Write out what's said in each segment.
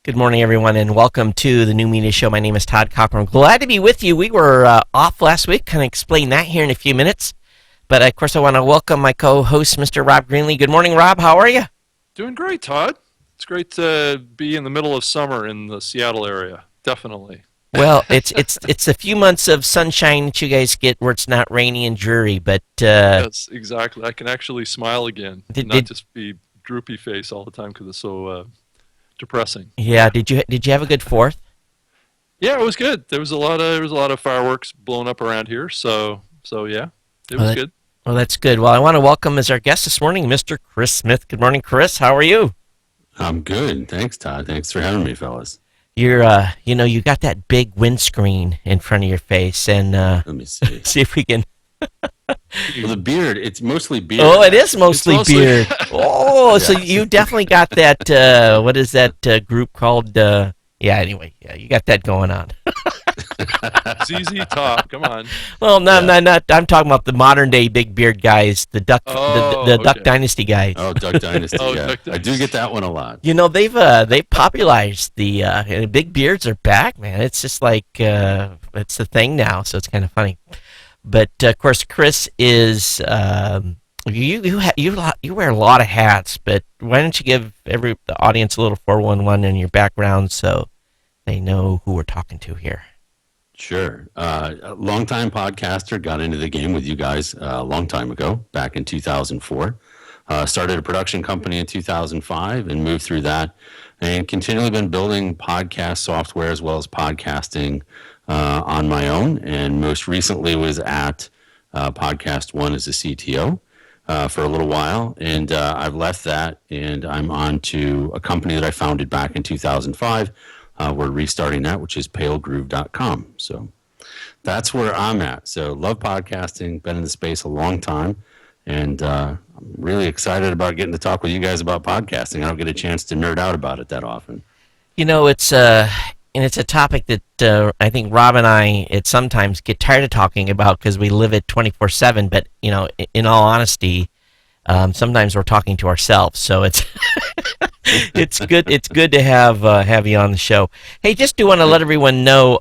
Good morning, everyone, and welcome to the New Media Show. My name is Todd Cochrane. Glad to be with you. We were off last week. Kind of explain that here in a few minutes. But, of course, I want to welcome my co-host, Mr. Rob Greenlee. Good morning, Rob. How are you? Doing great, Todd. It's great to be in the middle of summer in the Seattle area. Definitely. Well, it's a few months of sunshine that you guys get where it's not rainy and dreary. But Yes, exactly. I can actually smile again, not did just be droopy face all the time because it's so depressing. yeah, did you have a good Fourth? Yeah, it was good. There was a lot of fireworks blown up around here, so yeah, it Well, was good. well, that's good. Well, I want to welcome as our guest this morning, Mr. Kris Smith. Good morning, Chris. How are you? I'm good. Thanks, Todd. Thanks for having me, fellas. You got that big windscreen in front of your face, and Let me see. see if we can. Well, the beard, it's mostly beard. Oh, it is mostly mostly- beard. Oh, so Yes. you definitely got that. What is that group called? Yeah. Anyway, yeah, you got that going on. ZZ Top, come on. Well, no, Yeah. not. I'm talking about the modern day big beard guys, the Duck, Oh, the Duck okay. Dynasty guys. Oh, Duck Dynasty. Oh, Yeah, Duck I do Dynasty. get that one a lot. They've popularized the big beards are back, man. It's just like it's the thing now, so it's kind of funny. But of course, Chris is you wear a lot of hats. But why don't you give the audience a little 411 in your background so they know who we're talking to here? Sure. A longtime podcaster, got into the game with you guys a long time ago, back in 2004. Started a production company in 2005 and moved through that, and continually been building podcast software as well as podcasting on my own. And most recently was at Podcast One as a CTO for a little while, and I've left that, and I'm on to a company that I founded back in 2005. We're restarting that, which is palegroove.com. So that's where I'm at. So love podcasting, been in the space a long time, and I'm really excited about getting to talk with you guys about podcasting. I don't get a chance to nerd out about it that often. It's a topic that I think Rob and I sometimes get tired of talking about because we live it 24/7. But in all honesty, sometimes we're talking to ourselves. So it's it's good. It's good to have you on the show. Hey, just do want to let everyone know.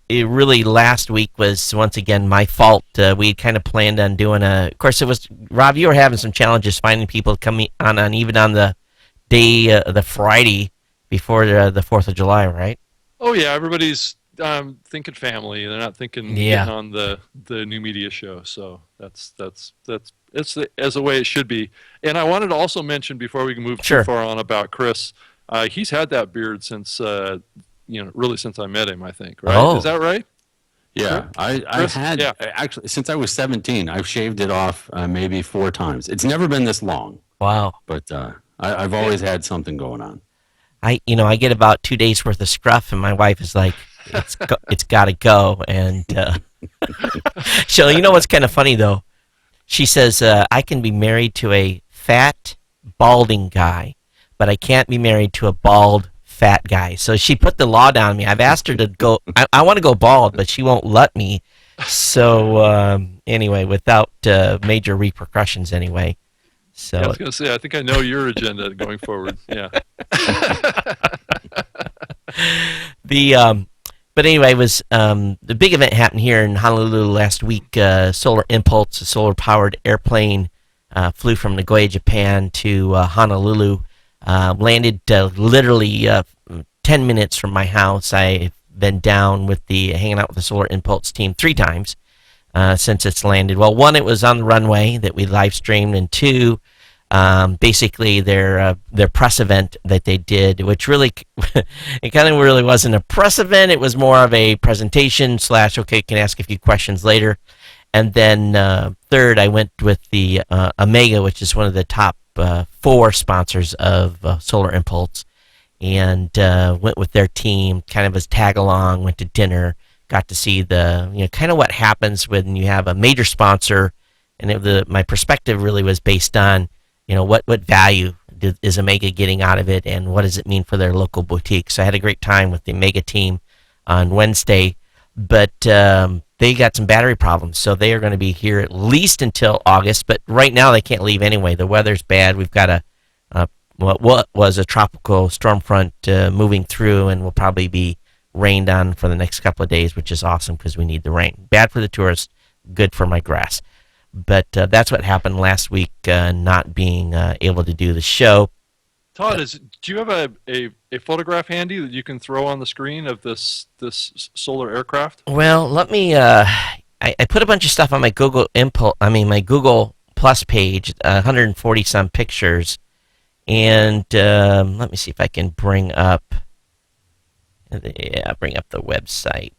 It really last week was once again my fault. We had kind of planned on doing Of course, it was Rob. You were having some challenges finding people to come on even on the day, the Friday before the 4th of July, right? Oh yeah, everybody's thinking family. They're not thinking Yeah. getting on the new media show. So that's it's as the way it should be. And I wanted to also mention before we can move Sure. too far on about Chris. He's had that beard since really since I met him. I think, right? Oh. Is that right? Yeah, I Chris? had Yeah. actually since I was 17. I've shaved it off maybe 4 times. It's never been this long, Wow. but I've always had something going on. I get about 2 days worth of scruff, and my wife is like, it's got to go. And so what's kind of funny though? She says I can be married to a fat, balding guy, but I can't be married to a bald, fat guy. So she put the law down on me. I've asked her to go. I want to go bald, but she won't let me. So anyway, without major repercussions, anyway. So Yeah, I was going to say, I think I know your agenda going forward. Yeah. But anyway, it was the big event happened here in Honolulu last week. Solar Impulse, a solar-powered airplane, flew from Nagoya, Japan to Honolulu. Landed literally 10 minutes from my house. I've been down hanging out with the Solar Impulse team 3 times since it's landed. Well, one, it was on the runway that we live streamed, and 2, basically their press event that they did, which really it kind of really wasn't a press event. It was more of a presentation / okay, can ask a few questions later. And then third, I went with the Omega, which is one of the top 4 sponsors of Solar Impulse, and went with their team, kind of as tag along. Went to dinner, got to see the kind of what happens when you have a major sponsor, and my perspective really was based on what value is Omega getting out of it, and what does it mean for their local boutique. So I had a great time with the Omega team on Wednesday, but they got some battery problems, so they are going to be here at least until August. But right now they can't leave anyway. The weather's bad. We've got a what was a tropical storm front moving through, and will probably be rained on for the next couple of days, which is awesome because we need the rain. Bad for the tourists, good for my grass. But that's what happened last week, not being able to do the show. Todd, do you have a photograph handy that you can throw on the screen of this solar aircraft? Well, let me. I put a bunch of stuff on my my Google Plus page, 140 some pictures, and let me see if I can bring up. Yeah, bring up the website.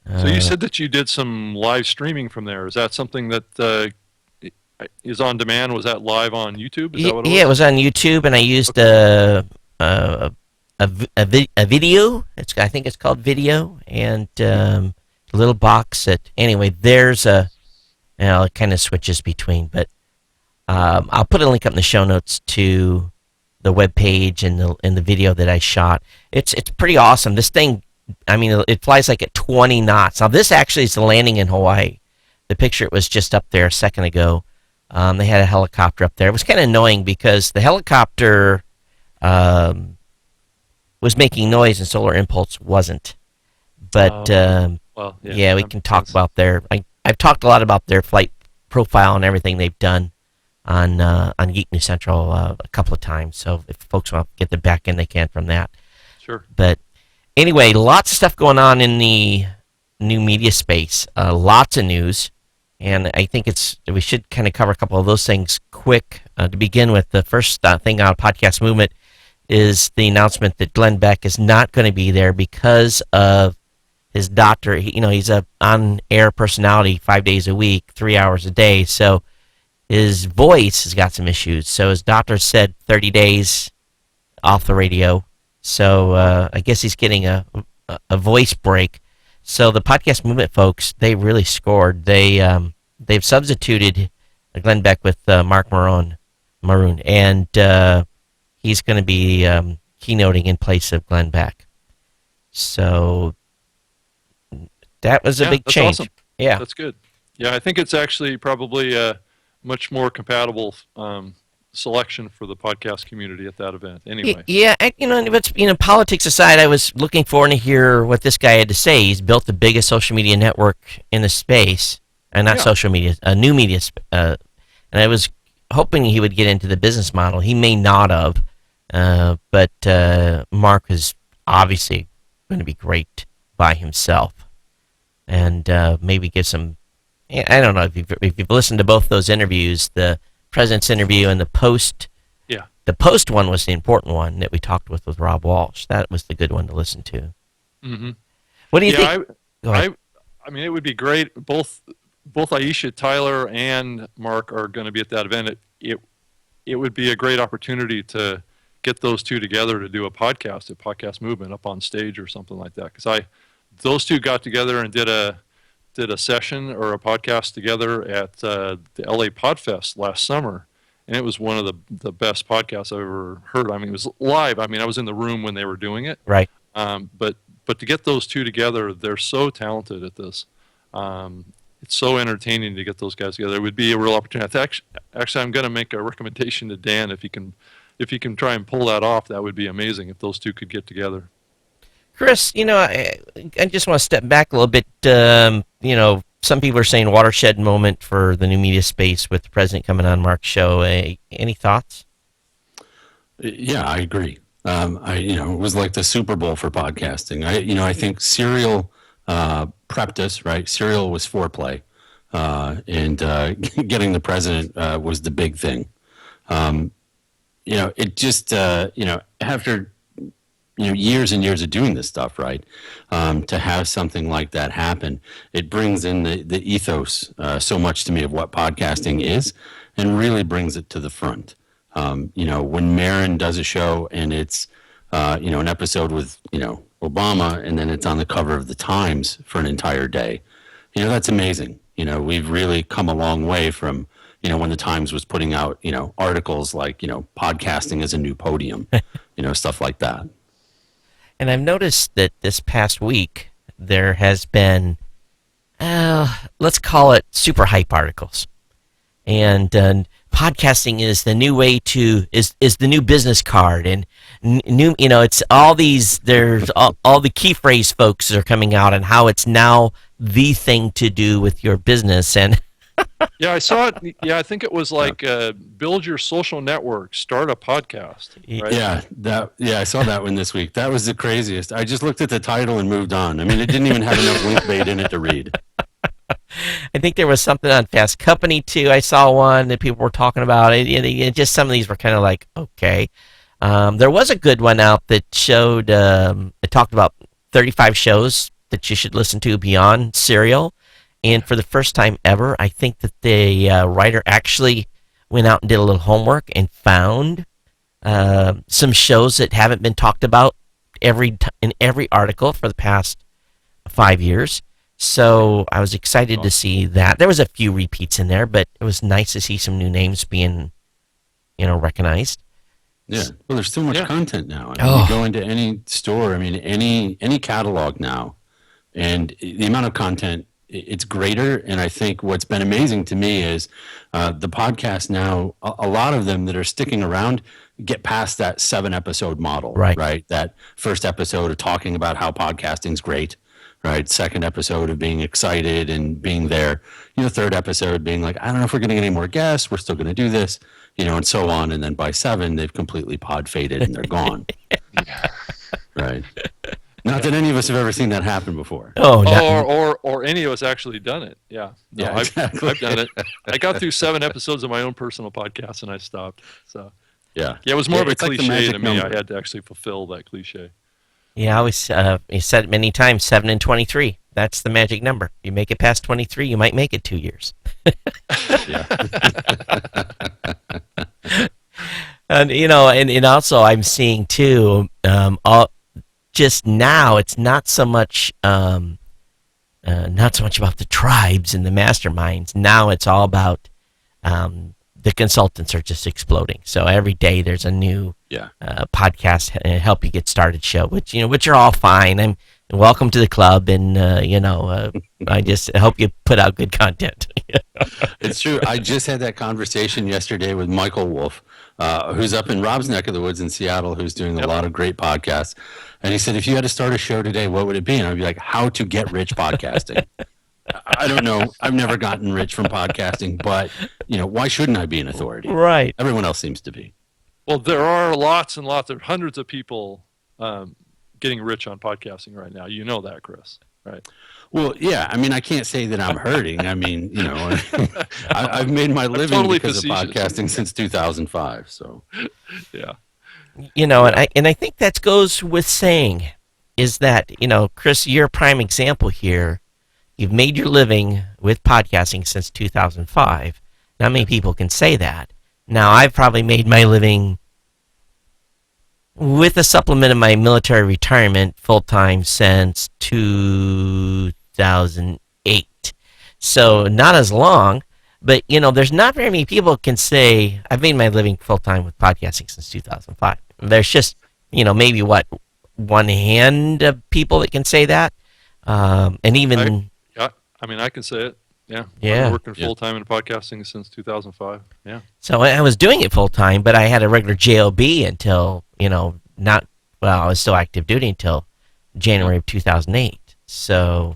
So you said that you did some live streaming from there. Is that something that is on demand? Was that live on YouTube? Is that what it was? Yeah, it was on YouTube, and I used a video. I think it's called video, and a little box. Anyway, there's it kind of switches between, but I'll put a link up in the show notes to the web page and the video that I shot. It's pretty awesome. This thing, I mean, it flies like at 20 knots. Now, this actually is the landing in Hawaii. The picture was just up there a second ago. They had a helicopter up there. It was kind of annoying because the helicopter was making noise and Solar Impulse wasn't. But we can talk about I've talked a lot about their flight profile and everything they've done on Geek News Central a couple of times. So if folks want to get the back end, they can from that. Sure. But anyway, lots of stuff going on in the new media space. Lots of news. And I think we should kind of cover a couple of those things quick. To begin with, the first thing on Podcast Movement is the announcement that Glenn Beck is not going to be there because of his doctor. He's a on-air personality 5 days a week, 3 hours a day. So his voice has got some issues. So his doctor said 30 days off the radio. So I guess he's getting a voice break. So the Podcast Movement folks, they really scored. They've substituted Glenn Beck with Mark Maroon, and he's going to be keynoting in place of Glenn Beck. So that was a big change. Awesome. Yeah, that's good. Yeah, I think it's actually probably a much more compatible selection for the podcast community at that event. Anyway. Yeah, politics aside, I was looking forward to hear what this guy had to say. He's built the biggest social media network in the space, and not social media, new media. And I was hoping he would get into the business model. He may not have, but Mark is obviously going to be great by himself, and maybe give some. I don't know if you've listened to both those interviews, the President's interview and the Post. Yeah. The Post one was the important one that we talked with Rob Walsh. That was the good one to listen to. Mm-hmm. What do you think? I mean, it would be great. Both Aisha, Tyler, and Mark are going to be at that event. It would be a great opportunity to get those two together to do a podcast movement up on stage or something like that. Because those two got together and did a session or a podcast together at the LA Podfest last summer, and it was one of the best podcasts I've ever heard. I mean, it was live. I mean, I was in the room when they were doing it. Right. But to get those two together, they're so talented at this. It's so entertaining to get those guys together. It would be a real opportunity. Actually, I'm going to make a recommendation to Dan if he can try and pull that off. That would be amazing if those two could get together. Chris, I just want to step back a little bit. Some people are saying watershed moment for the new media space with the president coming on Mark's show. Any thoughts? Yeah, I agree. It was like the Super Bowl for podcasting. I think Serial prepped us, right? Serial was foreplay, and getting the president was the big thing. It just after years and years of doing this stuff, right? To have something like that happen, it brings in the ethos so much to me of what podcasting is, and really brings it to the front. When Marin does a show and it's an episode with Obama, and then it's on the cover of the Times for an entire day, that's amazing. We've really come a long way from when the Times was putting out articles like podcasting is a new podium, stuff like that. And I've noticed that this past week there has been, let's call it super hype articles. And podcasting is the new way to is the new business card, and new, it's all these, there's all the key phrase folks are coming out, and how it's now the thing to do with your business. And Yeah, I saw it. Yeah, I think it was like build your social network, start a podcast. Right? I saw that one this week. That was the craziest. I just looked at the title and moved on. I mean, it didn't even have enough link bait in it to read. I think there was something on Fast Company too. I saw one that people were talking about. Just some of these were kind of like, okay. There was a good one out that showed, it talked about 35 shows that you should listen to beyond Serial. And for the first time ever, I think that the writer actually went out and did a little homework and found some shows that haven't been talked about in every article for the past 5 years. So I was excited to see that. There was a few repeats in there, but it was nice to see some new names being, recognized. Yeah. Well, there's so much content now. I mean, you go into any store, I mean, any catalog now, and the amount of content, it's greater. And I think what's been amazing to me is the podcast now, a lot of them that are sticking around get past that 7-episode model, right? That first episode of talking about how podcasting's great, right? Second episode of being excited and being there, third episode being like, I don't know if we're going to get any more guests. We're still going to do this, and so on. And then by 7, they've completely pod faded and they're gone. Right. Not that any of us have ever seen that happen before. Or any of us actually done it. Yeah. No, yeah, exactly. I've done it. I got through 7 episodes of my own personal podcast and I stopped. So yeah, it was more of a cliche to me. Number. I had to actually fulfill that cliche. Yeah, I always you said it many times, 7 and 23. That's the magic number. You make it past 23, you might make it 2 years. Yeah. And and also I'm seeing too, just now it's not so much about the tribes and the masterminds. Now it's all about the consultants are just exploding. So every day there's a new podcast and help you get started show, which are all fine. I'm welcome to the club, and I just hope you put out good content. It's true. I just had that conversation yesterday with Michael Wolf, who's up in Rob's neck of the woods in Seattle, who's doing a lot of great podcasts. And he said, if you had to start a show today, what would it be? And I'd be like, how to get rich podcasting. I don't know. I've never gotten rich from podcasting, but why shouldn't I be an authority? Right. Everyone else seems to be. Well, there are lots and lots of hundreds of people getting rich on podcasting right now. You know that, Kris, right? Well, yeah. I mean, I can't say that I'm hurting. I mean, I've made my living because of podcasting since 2005. So, yeah. And I think that goes with saying is that, Kris, you're a prime example here. You've made your living with podcasting since 2005. Not many people can say that. Now, I've probably made my living with a supplement of my military retirement full-time since 2008. So not as long, but, there's not very many people can say, I've made my living full-time with podcasting since 2005. There's just, maybe one hand of people that can say that. And even... I mean, I can say it. Yeah. I've been working full-time in podcasting since 2005. Yeah. So I was doing it full-time, but I had a regular JOB until, I was still active duty until January of 2008. So,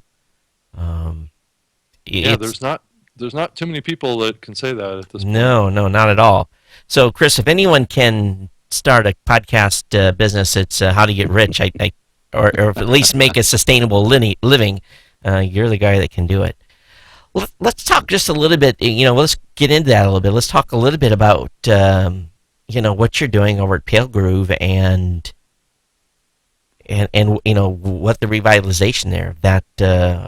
there's not too many people that can say that at this point. No, not at all. So, Kris, if anyone can start a podcast business, it's how to get rich, or at least make a sustainable living. You're the guy that can do it. Let's talk just a little bit. Let's get into that a little bit. Let's talk a little bit about what you're doing over at Pale Groove and what the revitalization there of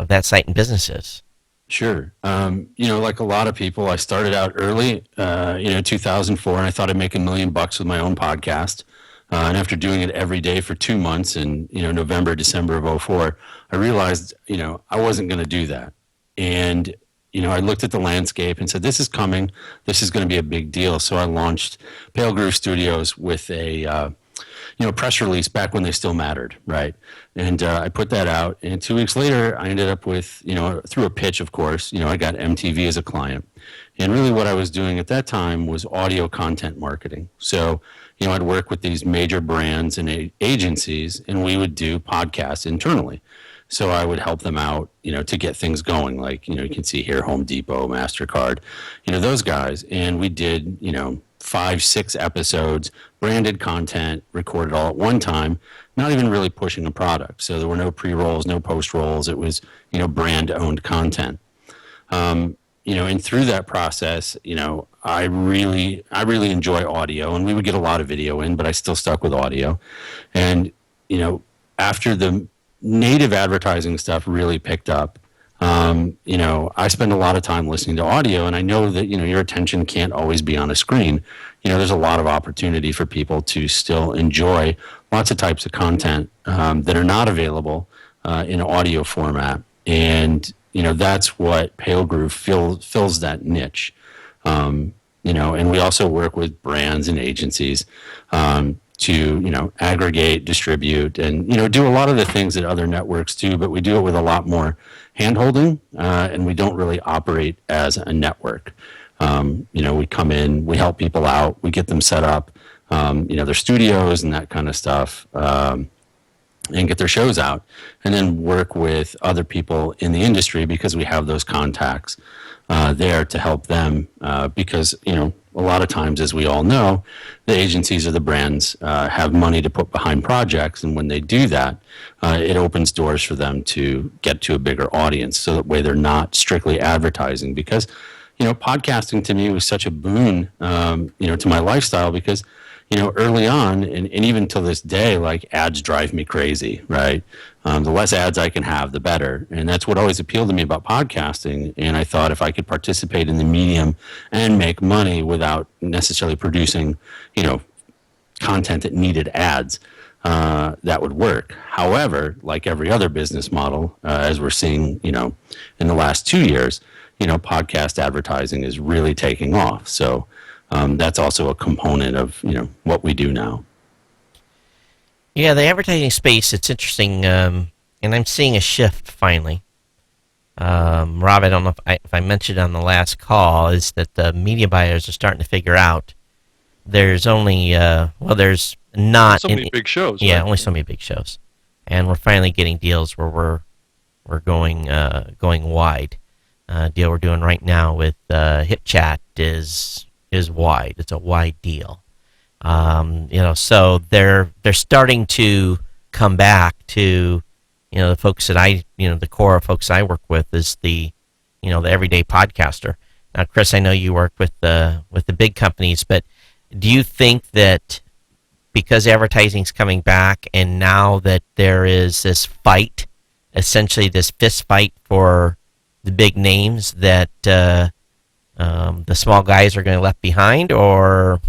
that site and business is. Sure. Like a lot of people, I started out early, 2004, and I thought I'd make $1 million with my own podcast. And after doing it every day for 2 months in, November, December of 2004, I realized, I wasn't going to do that. And, I looked at the landscape and said, this is coming. This is going to be a big deal. So I launched Pale Groove Studios with a press release back when they still mattered, right? And I put that out, and 2 weeks later, I ended up with, through a pitch, of course, I got MTV as a client. And really what I was doing at that time was audio content marketing. So, I'd work with these major brands and agencies, and we would do podcasts internally. So I would help them out, to get things going. Like, you can see here, Home Depot, MasterCard, those guys. And we did, 5-6 episodes, branded content, recorded all at one time, not even really pushing a product. So there were no pre-rolls, no post-rolls. It was, brand-owned content. And through that process, I really enjoy audio, and we would get a lot of video in, but I still stuck with audio. And, after the native advertising stuff really picked up, I spend a lot of time listening to audio, and I know that, your attention can't always be on a screen. There's a lot of opportunity for people to still enjoy lots of types of content that are not available in audio format. And, that's what Pale Groove fills that niche. And we also work with brands and agencies to, aggregate, distribute, and, do a lot of the things that other networks do, but we do it with a lot more hand-holding, and we don't really operate as a network. We come in, we help people out, we get them set up, their studios and that kind of stuff, and get their shows out, and then work with other people in the industry because we have those contacts there to help them, because, a lot of times, as we all know, the agencies or the brands have money to put behind projects, and when they do that, it opens doors for them to get to a bigger audience, so that way they're not strictly advertising. Because, podcasting to me was such a boon, to my lifestyle, because, early on, and even till this day, like, ads drive me crazy, right? The less ads I can have, the better. And that's what always appealed to me about podcasting. And I thought if I could participate in the medium and make money without necessarily producing, content that needed ads, that would work. However, like every other business model, as we're seeing, in the last 2 years, podcast advertising is really taking off. So that's also a component of, what we do now. Yeah, the advertising space, it's interesting, and I'm seeing a shift finally. Rob, I don't know if I mentioned on the last call, is that the media buyers are starting to figure out there's only, there's not... So many big shows. Yeah, right? only so many big shows. And we're finally getting deals where we're going wide. Deal we're doing right now with HipChat is wide. It's a wide deal. So they're starting to come back to, the folks that the core of folks I work with is the everyday podcaster. Now, Kris, I know you work with the big companies, but do you think that because advertising's coming back, and now that there is this fight, essentially this fist fight for the big names, that the small guys are going to be left behind? Or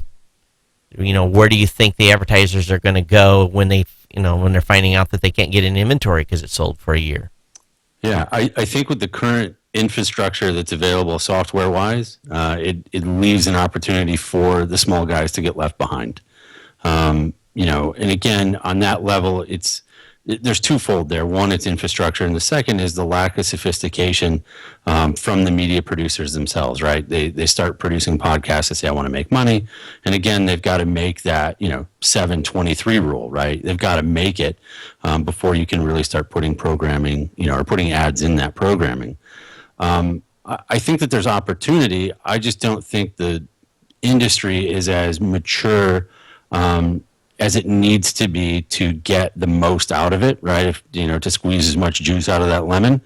where do you think the advertisers are going to go when they're finding out that they can't get an inventory because it's sold for a year? Yeah, I think with the current infrastructure that's available software-wise, it leaves an opportunity for the small guys to get left behind. And again, on that level, there's twofold there. One, it's infrastructure, and the second is the lack of sophistication from the media producers themselves, right? They start producing podcasts and say, I want to make money. And again, they've got to make that, 7/23 rule, right? They've got to make it before you can really start putting programming, or putting ads in that programming. I think that there's opportunity. I just don't think the industry is as mature as it needs to be to get the most out of it, right? If, to squeeze as much juice out of that lemon.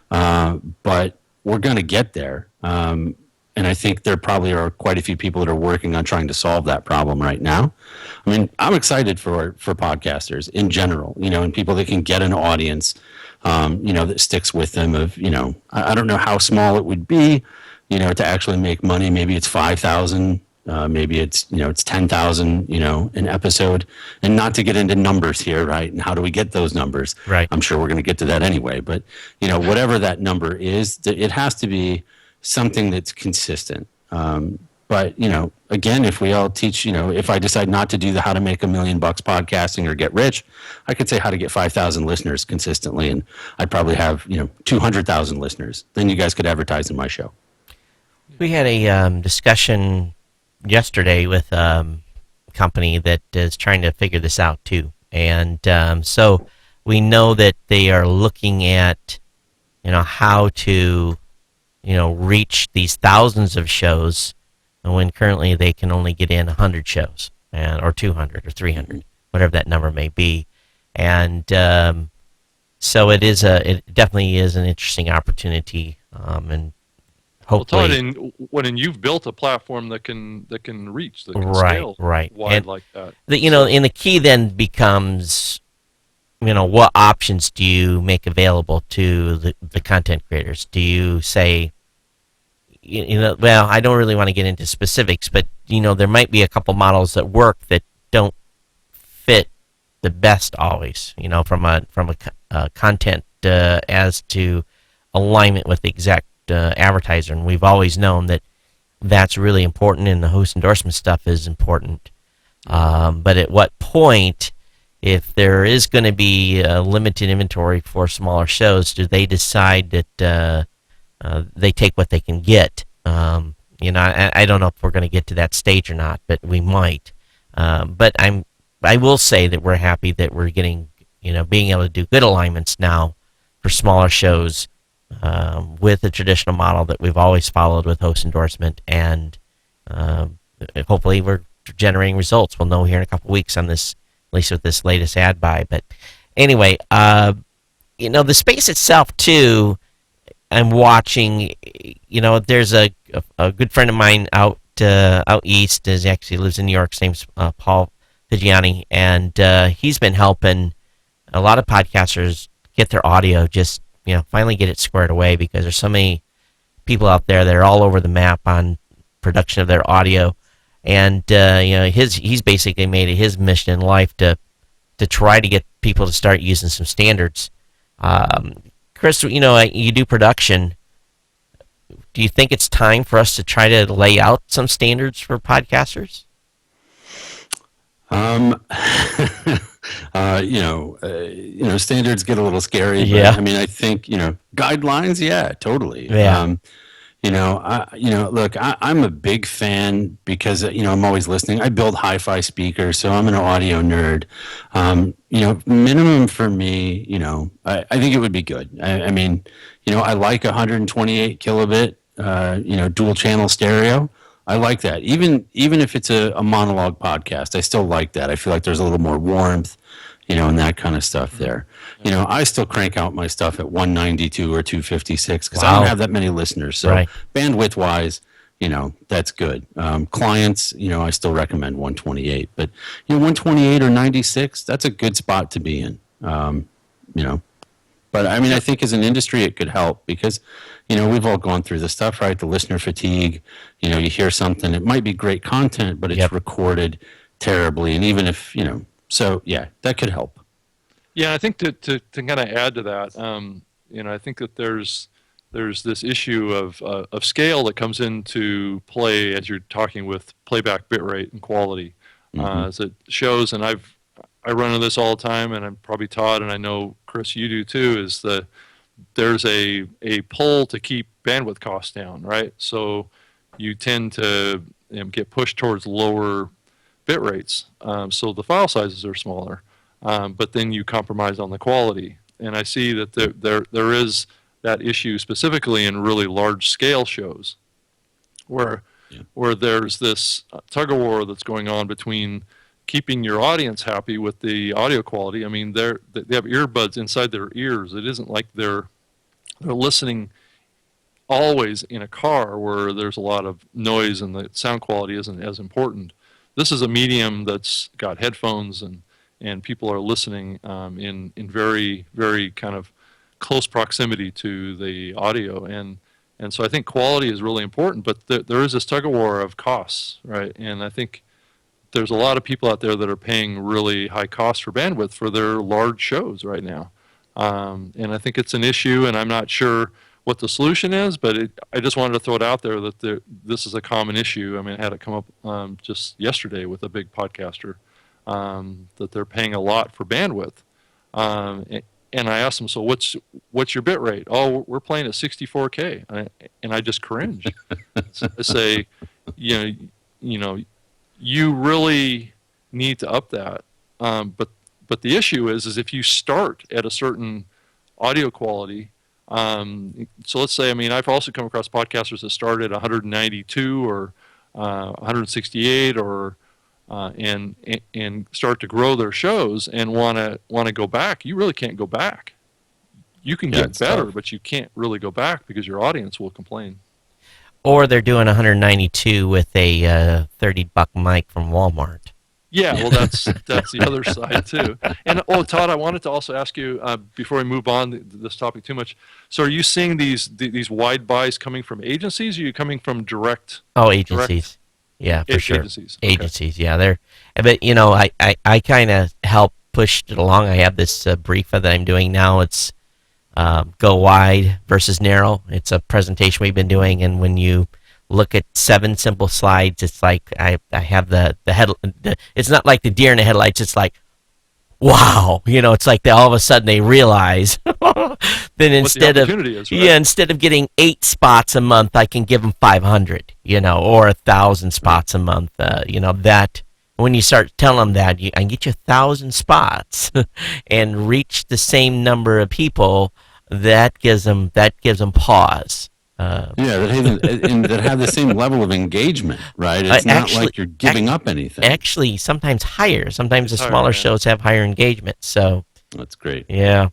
But we're going to get there. And I think there probably are quite a few people that are working on trying to solve that problem right now. I mean, I'm excited for podcasters in general, and people that can get an audience, that sticks with them I don't know how small it would be, to actually make money. Maybe it's 5,000. Maybe it's, it's 10,000, an episode, and not to get into numbers here, right? And how do we get those numbers? Right. I'm sure we're going to get to that anyway, but, whatever that number is, it has to be something that's consistent. But, again, if we all teach, if I decide not to do the how to make $1 million podcasting or get rich, I could say how to get 5,000 listeners consistently, and I'd probably have 200,000 listeners. Then you guys could advertise in my show. We had a discussion yesterday with a company that is trying to figure this out too, and so we know that they are looking at how to reach these thousands of shows when currently they can only get in 100 shows or 200 or 300, whatever that number may be, and so it definitely is an interesting opportunity, and hopefully. Todd, when you've built a platform that can reach, that can right, scale right, wide and like that. And the key then becomes, what options do you make available to the content creators? Do you say, well, I don't really want to get into specifics, but there might be a couple models that work that don't fit the best always, from a content as to alignment with the exact advertiser, and we've always known that that's really important, and the host endorsement stuff is important. But at what point, if there is going to be a limited inventory for smaller shows, do they decide that they take what they can get? I don't know if we're going to get to that stage or not, but we might. But I will say that we're happy that we're getting, being able to do good alignments now for smaller shows with the traditional model that we've always followed with host endorsement, and hopefully we're generating results. We'll know here in a couple weeks on this, at least with this latest ad buy. But anyway, the space itself too, I'm watching, there's a good friend of mine out east, actually lives in New York. His name's Paul Figiani, and he's been helping a lot of podcasters get their audio just, finally get it squared away, because there's so many people out there that are all over the map on production of their audio, and he's basically made it his mission in life to try to get people to start using some standards. Kris, you do production. Do you think it's time for us to try to lay out some standards for podcasters? Standards get a little scary. But, yeah. I think, guidelines. Yeah, totally. Yeah. Look, I'm a big fan because, I'm always listening. I build hi-fi speakers, so I'm an audio nerd. Minimum for me, I think it would be good. I like 128 kilobit, dual channel stereo. I like that. Even if it's a monologue podcast, I still like that. I feel like there's a little more warmth, and that kind of stuff there. I still crank out my stuff at 192 or 256 because I don't have that many listeners. So bandwidth-wise, that's good. Clients, I still recommend 128. But, 128 or 96, that's a good spot to be in, But, I think as an industry, it could help because, we've all gone through this stuff, right? The listener fatigue, you hear something, it might be great content, but it's recorded terribly. And even if, so yeah, that could help. Yeah, I think to kind of add to that, I think that there's this issue of scale that comes into play as you're talking with playback bitrate and quality. As it shows, and I run into this all the time, and I'm probably Todd, and I know Kris, you do too, is there's a pull to keep bandwidth costs down, right? So you tend to get pushed towards lower bit rates, so the file sizes are smaller, but then you compromise on the quality. And I see that there is that issue specifically in really large scale shows where there's this tug of war that's going on between keeping your audience happy with the audio quality. They have earbuds inside their ears. It isn't like they're listening always in a car where there's a lot of noise and the sound quality isn't as important. This is a medium that's got headphones and people are listening in very, very kind of close proximity to the audio. And so I think quality is really important, but there is this tug of war of costs, right? And I think there's a lot of people out there that are paying really high costs for bandwidth for their large shows right now. And I think it's an issue, and I'm not sure what the solution is, but I just wanted to throw it out there that this is a common issue. I mean, I had it come up just yesterday with a big podcaster that they're paying a lot for bandwidth. And I asked them, so what's your bit rate? Oh, we're playing at 64K, and I just cringe. I say, you know, you really need to up that. But the issue is if you start at a certain audio quality. So let's say, I mean, I've also come across podcasters that start at 192 or 168 or and start to grow their shows and want to go back. You really can't go back. You can get better, tough. But you can't really go back because your audience will complain. Or they're doing 192 with a $30 mic from Walmart. Yeah, well, that's the other side too. And Todd, I wanted to also ask you before we move on this topic too much. So, are you seeing these wide buys coming from agencies? Or are you coming from direct? Oh, agencies. Yeah, for sure. Agencies. Agencies. Okay. Yeah, they're. But you know, I kind of help push it along. I have this brief that I'm doing now. It's go wide versus narrow. It's a presentation we've been doing, and when you look at 7 simple slides, it's like I have the head. It's not like the deer in the headlights. It's like, wow, you know. It's like all of a sudden they realize. Then instead of instead of getting 8 spots a month, I can give them 500, you know, or 1,000 spots a month. You know that when you start telling them that I can get you 1,000 spots and reach the same number of people, that gives them pause. That have the same level of engagement, right? It's not like you're giving up anything. Actually, sometimes higher. Sometimes the smaller shows have higher engagement. So that's great. Yeah,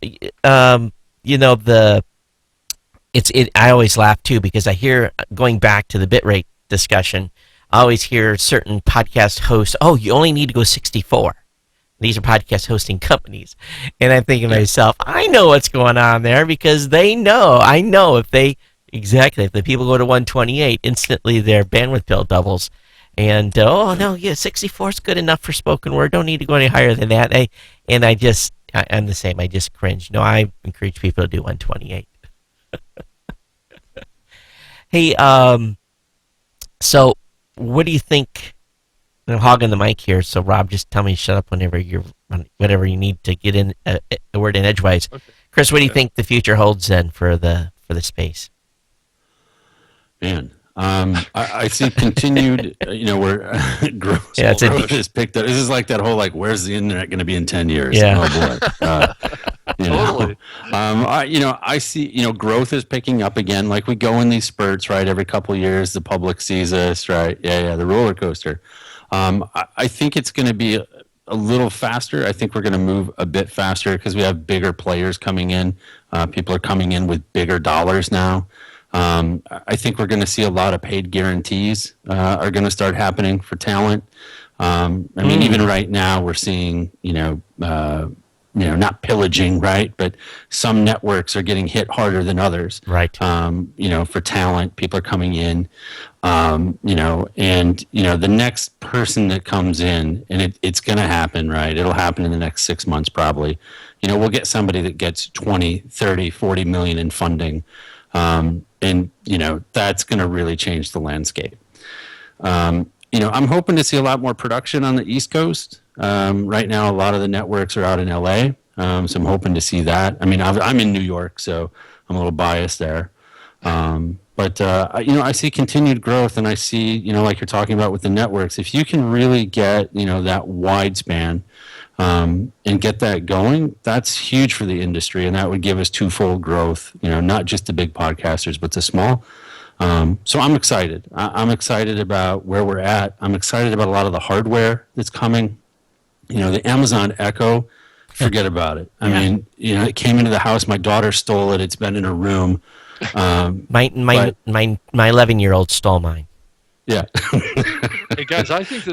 you know I always laugh too because I hear, going back to the bitrate discussion, I always hear certain podcast hosts, "Oh, you only need to go 64." These are podcast hosting companies. And I'm thinking to myself, I know what's going on there because they know. I know if the people go to 128, instantly their bandwidth bill doubles. And, 64 is good enough for spoken word. Don't need to go any higher than that. I'm the same. I just cringe. No, I encourage people to do 128. Hey, so what do you think? I'm hogging the mic here, so Rob, just tell me to shut up whenever you need to get in a word in edgewise. Okay. Kris, what do you think the future holds then for the space? Man, I see continued, where growth has picked up. This is like that whole where's the internet going to be in 10 years? Yeah. Oh boy. Totally. I see, growth is picking up again. Like we go in these spurts, right? Every couple of years, the public sees us, right? Yeah, the roller coaster. I think it's going to be a little faster. I think we're going to move a bit faster because we have bigger players coming in. People are coming in with bigger dollars now. I think we're going to see a lot of paid guarantees are going to start happening for talent. Even right now we're seeing, not pillaging, right? But some networks are getting hit harder than others. Right. For talent, people are coming in, the next person that comes in, and it's going to happen, right? It'll happen in the next 6 months probably. We'll get somebody that gets 20, 30, 40 million in funding. That's going to really change the landscape. I'm hoping to see a lot more production on the East Coast. Right now, a lot of the networks are out in LA, so I'm hoping to see that. I mean, I'm in New York, so I'm a little biased there. But I see continued growth, and I see, like you're talking about with the networks, if you can really get, that wide span and get that going, that's huge for the industry, and that would give us twofold growth, not just the big podcasters, but the small. So I'm excited. I'm excited about where we're at. I'm excited about a lot of the hardware that's coming. The Amazon Echo, forget about it. I mean, it came into the house. My daughter stole it. It's been in her room. My 11-year-old stole mine. Yeah. Hey guys, I think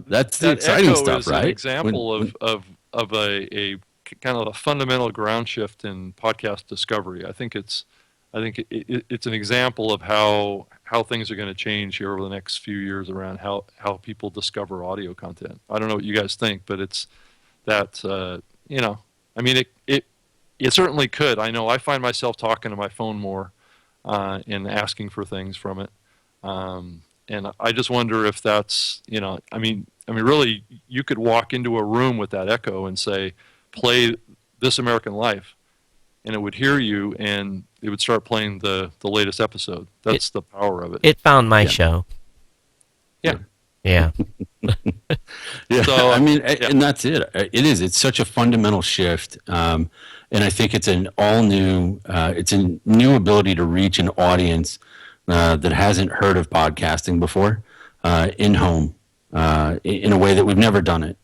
that's the exciting Echo stuff, is right? An example of a kind of a fundamental ground shift in podcast discovery. I think it's an example of how things are going to change here over the next few years around how people discover audio content. I don't know what you guys think, but it's that it certainly could. I know I find myself talking to my phone more and asking for things from it. And I just wonder if that's, really, you could walk into a room with that Echo and say, play This American Life, and it would hear you, and it would start playing the latest episode. That's the power of it. It found my Yeah. show. Yeah. Yeah. Yeah, So, I mean, and that's it. It is. It's such a fundamental shift, and I think it's an all new. It's a new ability to reach an audience that hasn't heard of podcasting before, in home, in a way that we've never done it.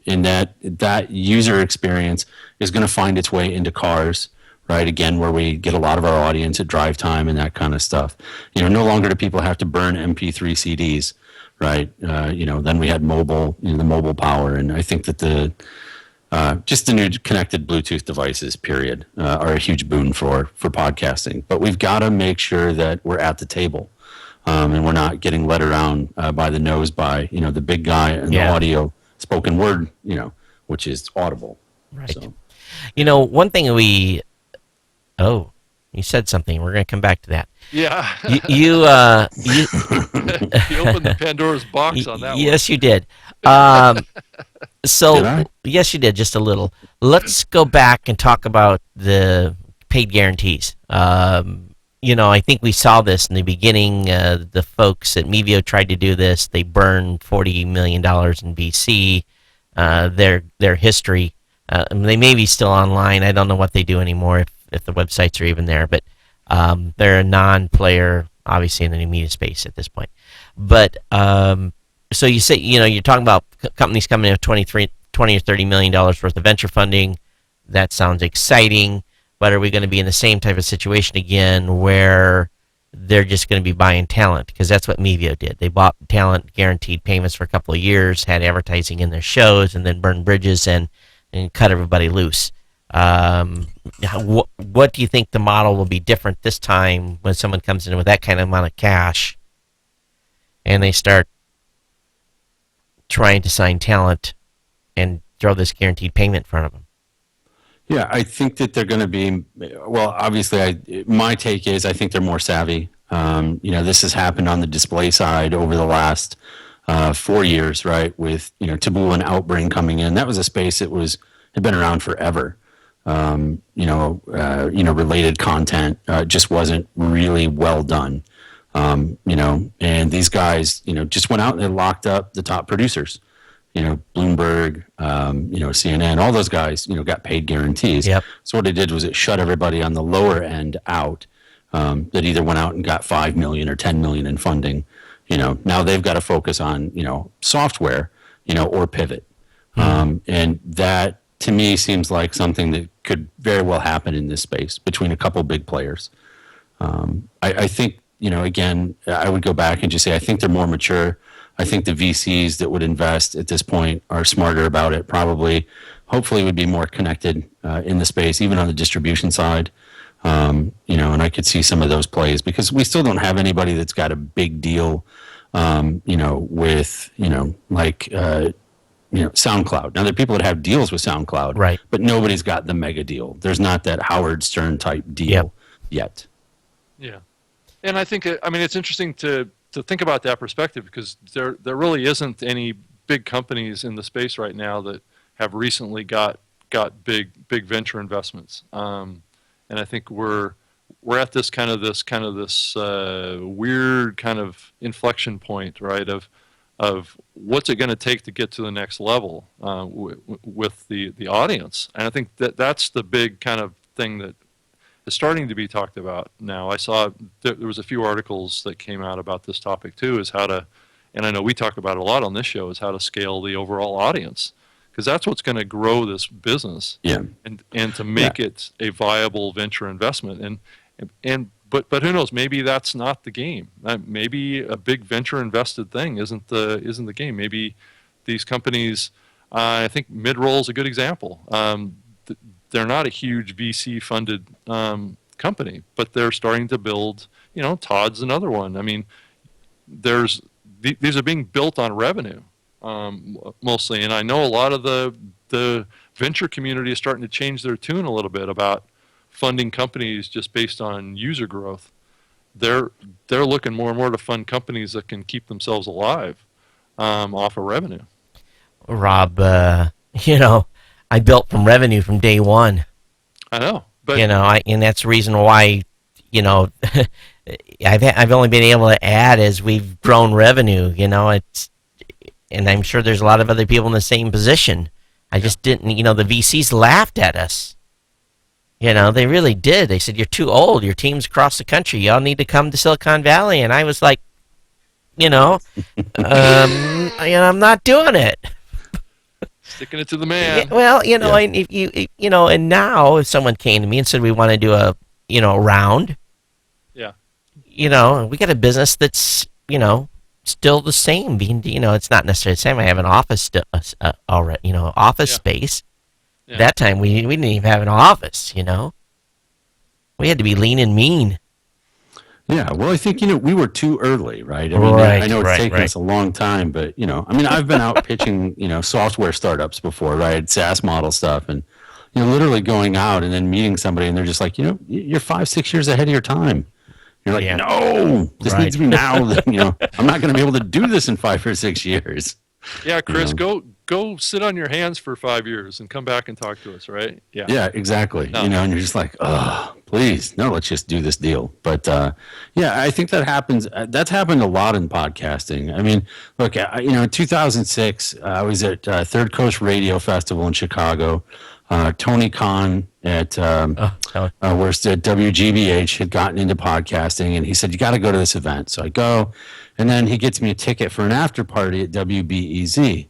In that user experience is going to find its way into cars, right? Again, where we get a lot of our audience at drive time and that kind of stuff. No longer do people have to burn MP3 CDs. Right. Then we had mobile, the mobile power. And I think that just the new connected Bluetooth devices, period, are a huge boon for podcasting. But we've got to make sure that we're at the table, and we're not getting led around by the nose by, the big guy and the audio spoken word, which is Audible. Right. So. One thing you said something. We're going to come back to that. Yeah. You opened the Pandora's box on that one. Yes, you did. Did I? Yes, you did, just a little. Let's go back and talk about the paid guarantees. I think we saw this in the beginning. The folks at Mevio tried to do this. They burned $40 million in VC. Their history. They may be still online. I don't know what they do anymore, if the websites are even there. But they're a non-player, obviously, in the new media space at this point. But so you say, you're talking about companies coming in with $20 or $30 million worth of venture funding. That sounds exciting. But are we going to be in the same type of situation again where they're just going to be buying talent? Because that's what Mevio did. They bought talent, guaranteed payments for a couple of years, had advertising in their shows, and then burned bridges and cut everybody loose. What do you think the model will be different this time when someone comes in with that kind of amount of cash and they start trying to sign talent and throw this guaranteed payment in front of them? Yeah, I think that they're going to be, well, obviously, my take is I think they're more savvy. This has happened on the display side over the last 4 years, right? With, Taboola and Outbrain coming in. That was a space that had been around forever. Related content just wasn't really well done. And these guys, just went out and they locked up the top producers. Bloomberg, CNN, all those guys, got paid guarantees. Yep. So what it did was it shut everybody on the lower end out that either went out and got $5 million or $10 million in funding. Now they've got to focus on, software, or pivot. And that, to me, seems like something that could very well happen in this space between a couple big players. I think, again, I would go back and just say I think they're more mature. I think the VCs that would invest at this point are smarter about it, hopefully would be more connected in the space, even on the distribution side. And I could see some of those plays because we still don't have anybody that's got a big deal, with, SoundCloud. Now, there are people that have deals with SoundCloud, right? But nobody's got the mega deal. There's not that Howard Stern type deal yet. Yeah. And I think, it's interesting to think about that perspective because there really isn't any big companies in the space right now that have recently got big venture investments. And I think we're at this weird kind of inflection point, right? Of what's it going to take to get to the next level with the audience. And I think that's the big kind of thing that is starting to be talked about now. I saw there was a few articles that came out about this topic too, is how to, and I know we talk about it a lot on this show, is how to scale the overall audience. Because that's what's going to grow this business, and to make it a viable venture investment. But who knows? Maybe that's not the game. Maybe a big venture invested thing isn't the game. Maybe these companies. I think Midroll is a good example. They're not a huge VC funded company, but they're starting to build. Todd's another one. These are being built on revenue. Mostly, and I know a lot of the venture community is starting to change their tune a little bit about funding companies just based on user growth. They're looking more and more to fund companies that can keep themselves alive off of revenue. Rob, I built from revenue from day one. I know, but and that's the reason why, I've only been able to add as we've grown revenue. And I'm sure there's a lot of other people in the same position. I just didn't. The VCs laughed at us. They really did. They said, "You're too old. Your team's across the country. Y'all need to come to Silicon Valley." And I was like, I'm not doing it. Sticking it to the man. Well, and if and now if someone came to me and said we want to do a round, yeah, we got a business that's still the same. It's not necessarily the same. I have an office already, office space. Yeah. That time we didn't even have an office. We had to be lean and mean. Yeah, well, I think, we were too early, right? I mean, Right, I know it's taken right. us a long time, but, I've been out pitching, software startups before, right? SaaS model stuff, and, literally going out and then meeting somebody, and they're just like, you're 5-6 years ahead of your time. You're like, no, this needs to be now. I'm not going to be able to do this in 5 or 6 years. Yeah, Chris, go sit on your hands for 5 years and come back and talk to us, right? Yeah. Yeah, exactly. No. And you're just like, oh, please, no, let's just do this deal. But I think that happens. That's happened a lot in podcasting. I mean, look, in 2006, I was at Third Coast Radio Festival in Chicago. Tony Khan at where's the WGBH had gotten into podcasting, and he said, you got to go to this event. So I go, and then he gets me a ticket for an after party at WBEZ.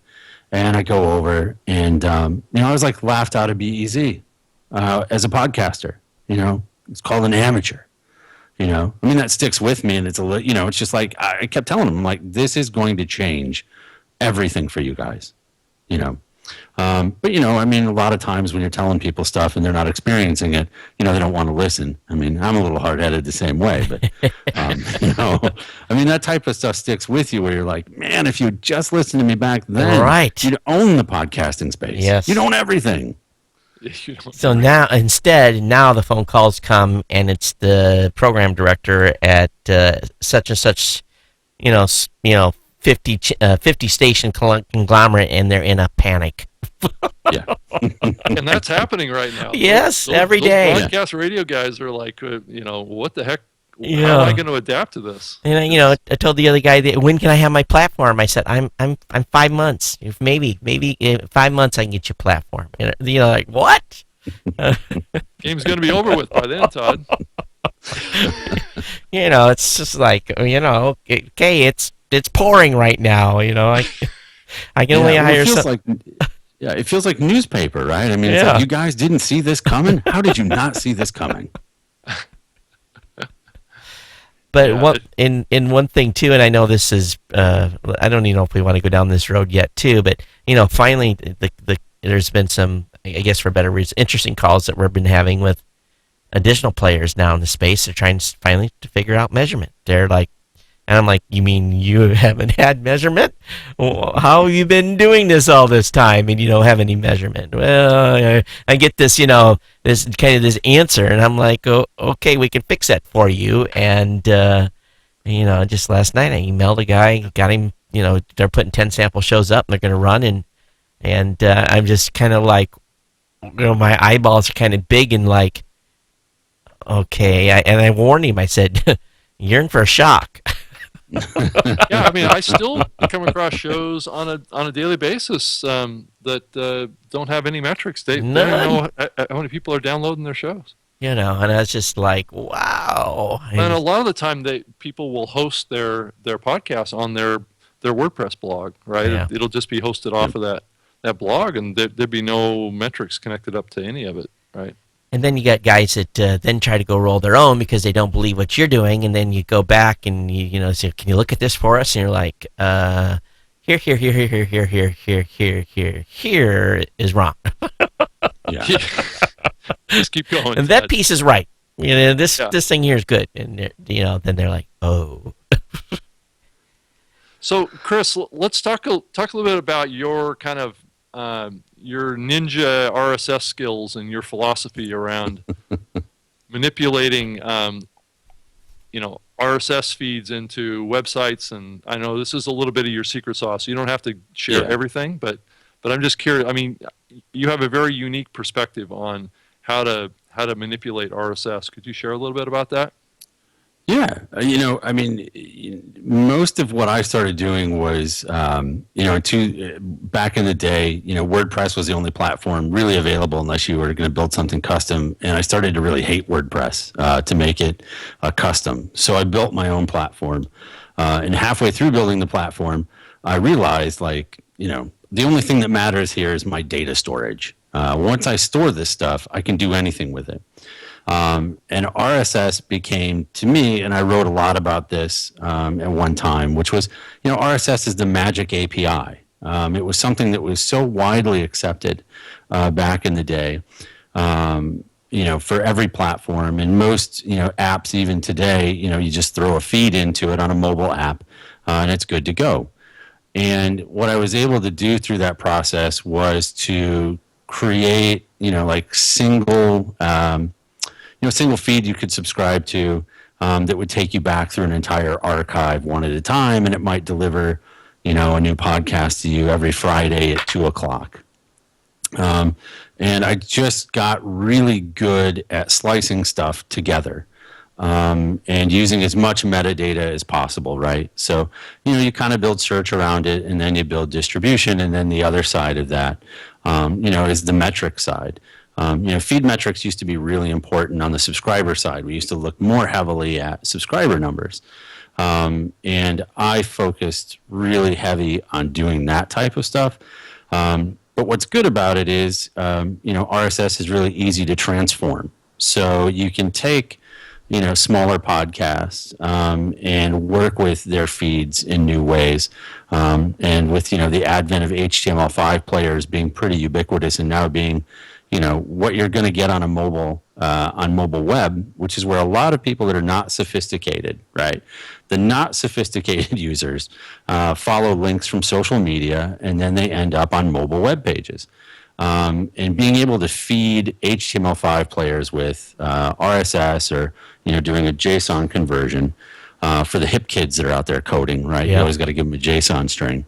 And I go over, and I was like laughed out of BEZ as a podcaster. It's called an amateur. That sticks with me, and it's it's just like I kept telling him, like, this is going to change everything for you guys. But a lot of times when you're telling people stuff and they're not experiencing it, they don't want to listen. I'm a little hard-headed the same way, but that type of stuff sticks with you, where you're like, man, if you just listened to me back then, right, you'd own the podcasting space. Yes, you'd own everything. So now the phone calls come, and it's the program director at such and such, 50 station conglomerate, and they're in a panic. Yeah. And that's happening right now. Yes, every day. Those broadcast radio guys are like, what the heck? Yeah. How am I going to adapt to this? And I told the other guy, when can I have my platform? I said, I'm 5 months. If maybe 5 months I can get you a platform. And like, what? Game's going to be over with by then, Todd. It's just like, okay, it's pouring right now. I can only hire some. It feels like newspaper, right? It's like, you guys didn't see this coming? How did you not see this coming? But in one thing too, and I know this is, I don't even know if we want to go down this road yet too, but finally there's been some, I guess for better reasons, interesting calls that we've been having with additional players now in the space. They're trying finally to figure out measurement. They're like, and I'm like, you mean you haven't had measurement? Well, how have you been doing this all this time and you don't have any measurement? Well, I get this, this kind of this answer, and I'm like, oh, okay, we can fix that for you. And just last night I emailed a guy, got him, they're putting 10 sample shows up, and they're going to run, and I'm just kind of like, my eyeballs are kind of big and like, okay, and I warned him. I said, you're in for a shock. Yeah, I still come across shows on a daily basis that don't have any metrics. They don't know how many people are downloading their shows. And I was just like, wow. And a lot of the time, people will host their podcasts on their WordPress blog, right? Yeah. It'll just be hosted off of that blog, and there'd be no metrics connected up to any of it, right? And then you got guys that then try to go roll their own because they don't believe what you're doing, and then you go back and you say, "Can you look at this for us?" And you're like, "Here is wrong." Yeah. Just keep going. And that piece is right. This thing here is good, and then they're like, "Oh." So, Kris, let's talk a little bit about your kind of your ninja RSS skills and your philosophy around manipulating, RSS feeds into websites. And I know this is a little bit of your secret sauce. You don't have to share everything, but I'm just curious. I mean, you have a very unique perspective on how to manipulate RSS. Could you share a little bit about that? Yeah, I mean, most of what I started doing was, back in the day, WordPress was the only platform really available unless you were going to build something custom. And I started to really hate WordPress to make it custom. So I built my own platform. And halfway through building the platform, I realized, the only thing that matters here is my data storage. Once I store this stuff, I can do anything with it. And RSS became, to me, and I wrote a lot about this at one time, which was, RSS is the magic API. It was something that was so widely accepted back in the day, for every platform. And most, apps even today, you just throw a feed into it on a mobile app, and it's good to go. And what I was able to do through that process was to create, single feed you could subscribe to that would take you back through an entire archive one at a time, and it might deliver, a new podcast to you every Friday at 2:00. And I just got really good at slicing stuff together and using as much metadata as possible, right? So, you kind of build search around it, and then you build distribution, and then the other side of that, is the metric side. Feed metrics used to be really important on the subscriber side. We used to look more heavily at subscriber numbers. And I focused really heavy on doing that type of stuff. But what's good about it is, RSS is really easy to transform. So you can take, smaller podcasts and work with their feeds in new ways. And with, the advent of HTML5 players being pretty ubiquitous and now being what you're going to get on a mobile web, which is where a lot of people that are not sophisticated, right? The not sophisticated users follow links from social media, and then they end up on mobile web pages. And being able to feed HTML5 players with RSS or doing a JSON conversion for the hip kids that are out there coding, right? Yeah. You always got to give them a JSON string.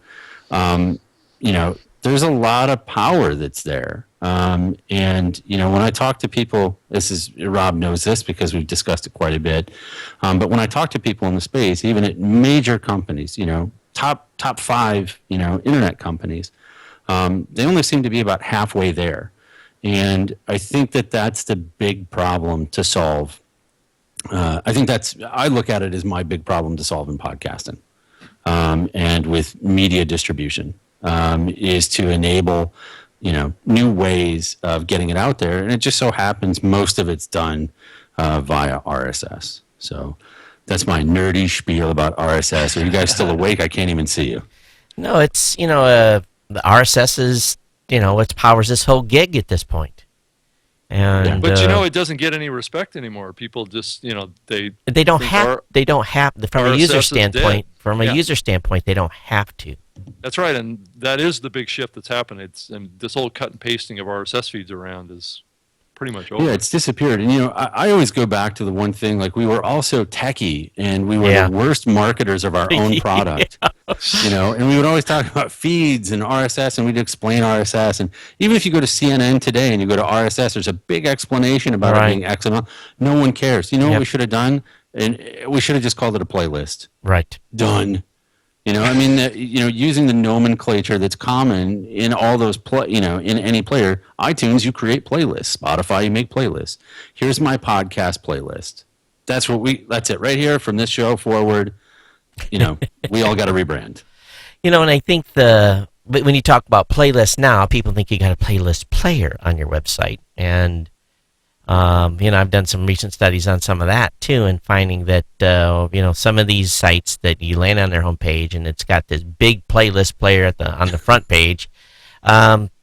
There's a lot of power that's there. And, when I talk to people, Rob knows this because we've discussed it quite a bit. But when I talk to people in the space, even at major companies, top 5, internet companies, they only seem to be about halfway there. And I think that's the big problem to solve. I look at it as my big problem to solve in podcasting and with media distribution. Is to enable, new ways of getting it out there. And it just so happens most of it's done via RSS. So that's my nerdy spiel about RSS. Are you guys still awake? I can't even see you. No, it's, the RSS is, what powers this whole gig at this point. And, but it doesn't get any respect anymore. People just, they don't have from a user standpoint. From a user standpoint, they don't have to. That's right, and that is the big shift that's happened. And this whole cut and pasting of RSS feeds around is pretty much over. Yeah, it's disappeared. And I always go back to the one thing, we were all so techie, and we were the worst marketers of our own product. And we would always talk about feeds and RSS, and we'd explain RSS. And even if you go to CNN today and you go to RSS, there's a big explanation about it being XML. No one cares. What we should have done? And we should have just called it a playlist. Right. Done. Using the nomenclature that's common in all those, in any player. iTunes, you create playlists. Spotify, you make playlists. Here's my podcast playlist. That's it right here from this show forward. We all got to rebrand. And I think when you talk about playlists now, people think you got a playlist player on your website. And, I've done some recent studies on some of that too, and finding that, some of these sites that you land on their homepage and it's got this big playlist player on the front page,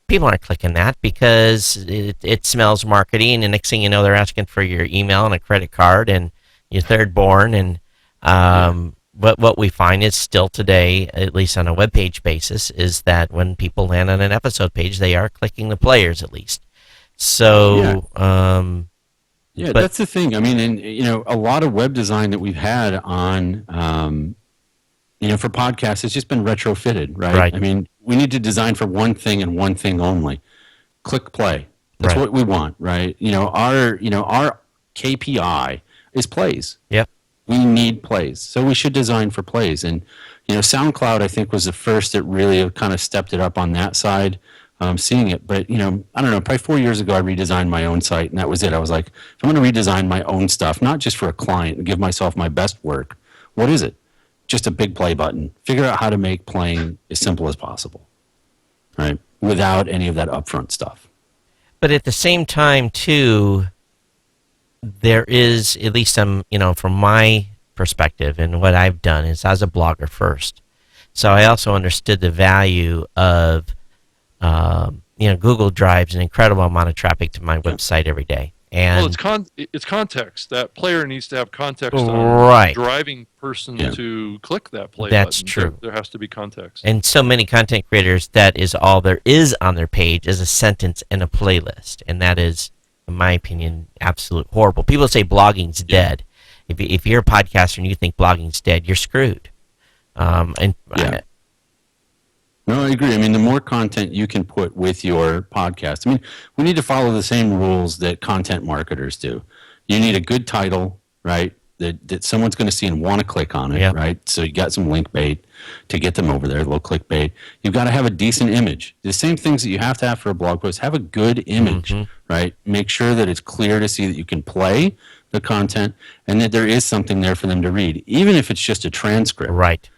people aren't clicking that because it smells marketing, and next thing you know, they're asking for your email and a credit card and your third born, and what we find is still today, at least on a web page basis, is that when people land on an episode page, they are clicking the players at least. So, yeah, but that's the thing. I mean, and a lot of web design that we've had on, for podcasts, it's just been retrofitted, right? Right. I mean, we need to design for one thing and one thing only. Click play. That's Right. what we want, right? Our KPI is plays. Yep. We need plays, so we should design for plays. And SoundCloud, I think, was the first that really kind of stepped it up on that side. Seeing it, but I don't know. Probably 4 years ago, I redesigned my own site, and that was it. I was like, if I'm going to redesign my own stuff, not just for a client and give myself my best work, what is it? Just a big play button. Figure out how to make playing as simple as possible, right? Without any of that upfront stuff. But at the same time, too, there is, at least some, from my perspective and what I've done is as a blogger first. So I also understood the value of, Google drives an incredible amount of traffic to my website every day. And it's context. That player needs to have context on right. the driving person to click that play That's button. true. There has to be context. And so many content creators, that is all there is on their page is a sentence and a playlist. And that is, in my opinion, absolute horrible. People say blogging's dead. If you're a podcaster and you think blogging's dead, you're screwed. No, I agree. I mean, the more content you can put with your podcast, I mean, we need to follow the same rules that content marketers do. You need a good title, right, that someone's going to see and want to click on it, right? So you got some link bait to get them over there, a little clickbait. You've got to have a decent image. The same things that you have to have for a blog post. Have a good image, right? Make sure that it's clear to see that you can play the content and that there is something there for them to read, even if it's just a transcript. Right.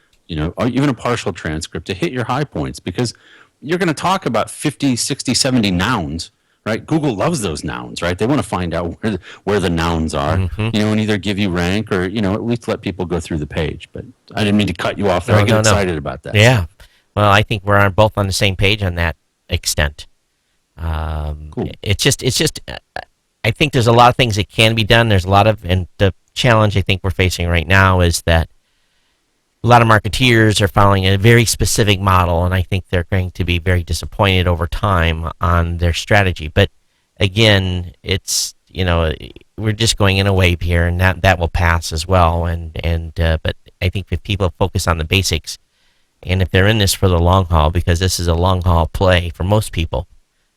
Or even a partial transcript to hit your high points, because you're going to talk about 50, 60, 70 nouns, right? Google loves those nouns, right? They want to find out where the nouns are, and either give you rank or, at least let people go through the page. But I didn't mean to cut you off there. I get excited about that. Yeah. Well, I think we're both on the same page on that extent. Cool. It's just, I think there's a lot of things that can be done. There's a lot of, and the challenge I think we're facing right now is that a lot of marketeers are following a very specific model, and I think they're going to be very disappointed over time on their strategy. But again, it's we're just going in a wave here, and that will pass as well. But I think if people focus on the basics, and if they're in this for the long haul, because this is a long haul play for most people,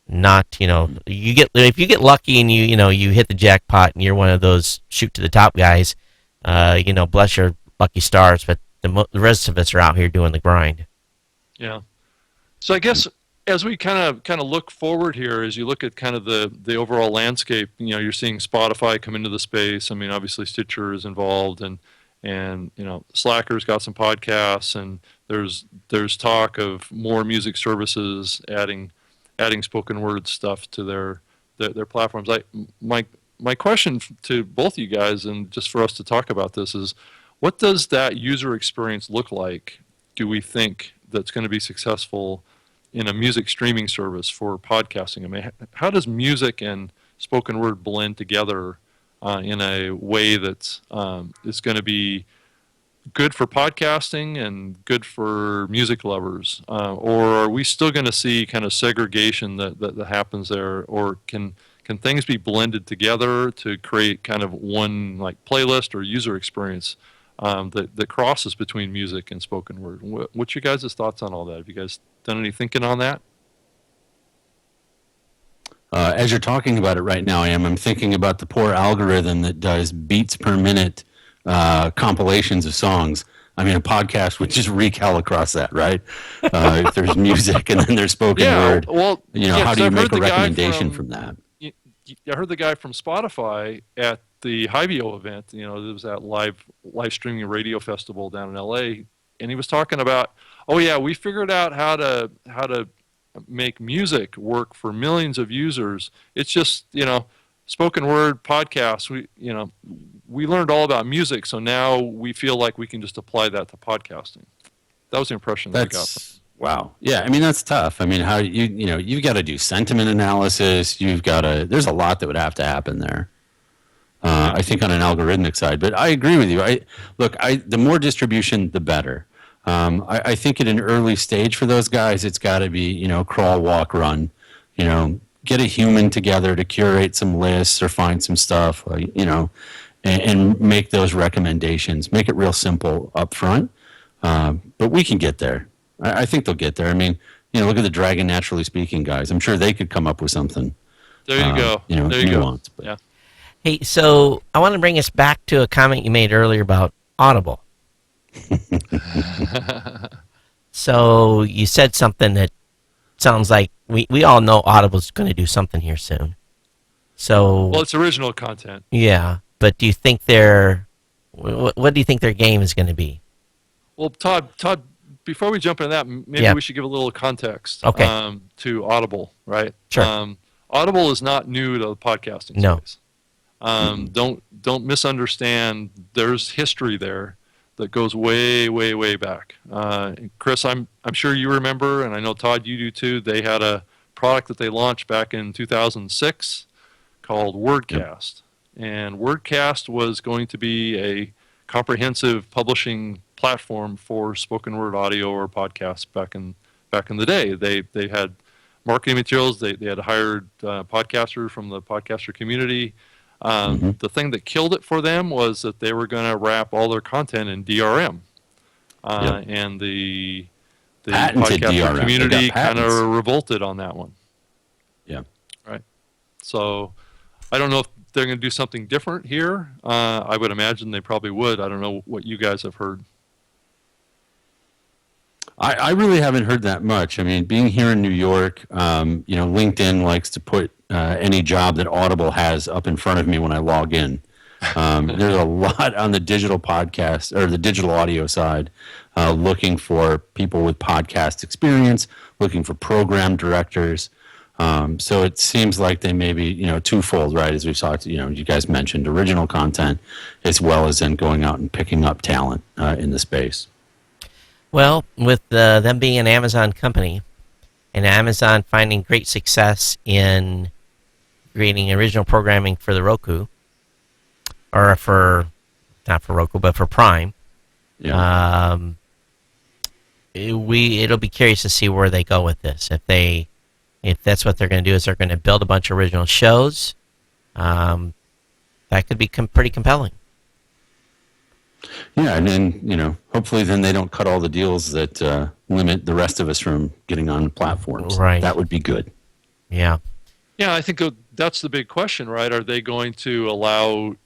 not if you get lucky and you hit the jackpot and you're one of those shoot to the top guys, bless your lucky stars, but the rest of us are out here doing the grind. Yeah. So I guess as we kind of look forward here, as you look at kind of the overall landscape, you're seeing Spotify come into the space. I mean, obviously Stitcher is involved, and Slacker's got some podcasts, and there's talk of more music services adding spoken word stuff to their platforms. My question to both you guys, and just for us to talk about this, is what does that user experience look like, do we think, that's going to be successful in a music streaming service for podcasting? I mean, how does music and spoken word blend together in a way that is going to be good for podcasting and good for music lovers? Or are we still going to see kind of segregation that happens there? Or can things be blended together to create kind of one like playlist or user experience that crosses between music and spoken word? What's your guys' thoughts on all that? Have you guys done any thinking on that? As you're talking about it right now, I'm thinking about the poor algorithm that does beats per minute compilations of songs. I mean, a podcast would just wreak hell across that, right? If there's music and then there's spoken word, well, how do you make a recommendation from that? I heard the guy from Spotify at the Hiveo event. There was that live streaming radio festival down in LA, and he was talking about, we figured out how to make music work for millions of users. It's just spoken word podcasts. We learned all about music, so now we feel like we can just apply that to podcasting. That was the impression that I got. Wow. Yeah, I mean, that's tough. I mean, how you've got to do sentiment analysis. There's a lot that would have to happen there. I think on an algorithmic side, but I agree with you. The more distribution, the better. I think at an early stage for those guys, it's got to be, crawl, walk, run. Get a human together to curate some lists or find some stuff, and make those recommendations. Make it real simple up front. But we can get there. I think they'll get there. I mean, look at the Dragon Naturally Speaking guys. I'm sure they could come up with something. There you go. There you nuanced, go. Yeah. Hey, so I want to bring us back to a comment you made earlier about Audible. So you said something that sounds like we all know Audible's going to do something here soon. So Well, it's original content. yeah, but do you think what do you think their game is going to be? Well, Todd, before we jump into that, maybe we should give a little context to Audible, right? Sure. Audible is not new to the podcasting space. Don't misunderstand. There's history there that goes way, way, way back. Kris, I'm sure you remember, and I know Todd, you do too. They had a product that they launched back in 2006 called WordCast, and WordCast was going to be a comprehensive publishing platform for spoken word audio or podcasts back in the day. They had marketing materials. They had hired podcasters from the podcaster community. The thing that killed it for them was that they were going to wrap all their content in DRM, and the Patented podcaster DRM. community kind of revolted on that one. Yeah. Right. So I don't know if they're going to do something different here. I would imagine they probably would. I don't know what you guys have heard. I really haven't heard that much. I mean, being here in New York, LinkedIn likes to put any job that Audible has up in front of me when I log in. There's a lot on the digital podcast or the digital audio side, looking for people with podcast experience, looking for program directors. So it seems like they may be, twofold, right? As we've talked, you guys mentioned original content as well as then going out and picking up talent in the space. Well, with them being an Amazon company, and Amazon finding great success in creating original programming for the Roku, or not for Roku, but for Prime, it'll be curious to see where they go with this. If that's what they're going to do, is they're going to build a bunch of original shows, that could be pretty compelling. Yeah, and then, hopefully then they don't cut all the deals that limit the rest of us from getting on platforms. Right. That would be good. Yeah. Yeah, I think that's the big question, right? Are they going to allow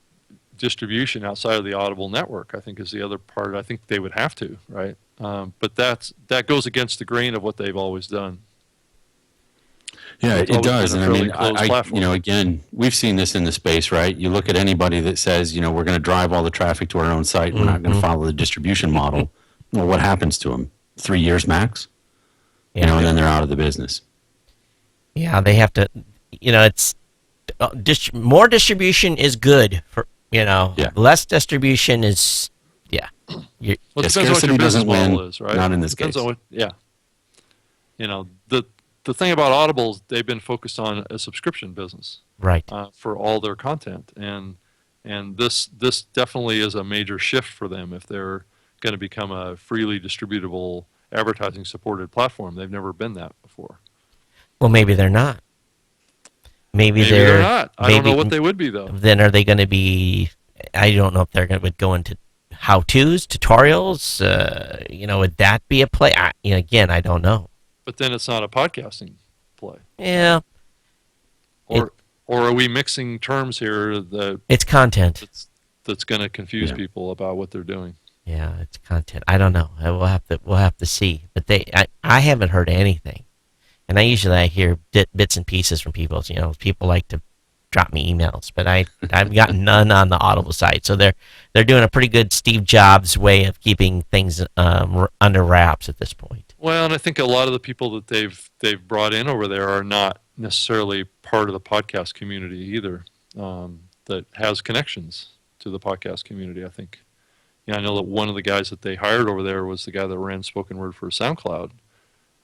distribution outside of the Audible network? I think is the other part. I think they would have to, right? But that goes against the grain of what they've always done. Yeah, it does. And I mean, I again, we've seen this in the space, right? You look at anybody that says, we're going to drive all the traffic to our own site. We're not going to follow the distribution model. Well, what happens to them? 3 years max? Yeah. And then they're out of the business. Yeah, they have to, it's more distribution is good for, less distribution is, Well, it depends on what scarcity your business doesn't win, model is, right? not in this Depends case. on the thing about Audible is they've been focused on a subscription business, right. for all their content, and this definitely is a major shift for them if they're going to become a freely distributable advertising supported platform. They've never been that before. Well, maybe they're not. Maybe they're not. I don't know what they would be, though. Then are they going to be, I don't know if they're going to go into how-tos, tutorials, would that be a play? Again, I don't know. But then it's not a podcasting play. Yeah. Or are we mixing terms here it's content. That's going to confuse people about what they're doing? Yeah, it's content. I don't know. We'll have to see. But I haven't heard anything. And I hear bits and pieces from people. People like to drop me emails, but I've gotten none on the Audible side. So they're doing a pretty good Steve Jobs way of keeping things under wraps at this point. Well, and I think a lot of the people that they've brought in over there are not necessarily part of the podcast community either. That has connections to the podcast community. I think. I know that one of the guys that they hired over there was the guy that ran spoken word for SoundCloud.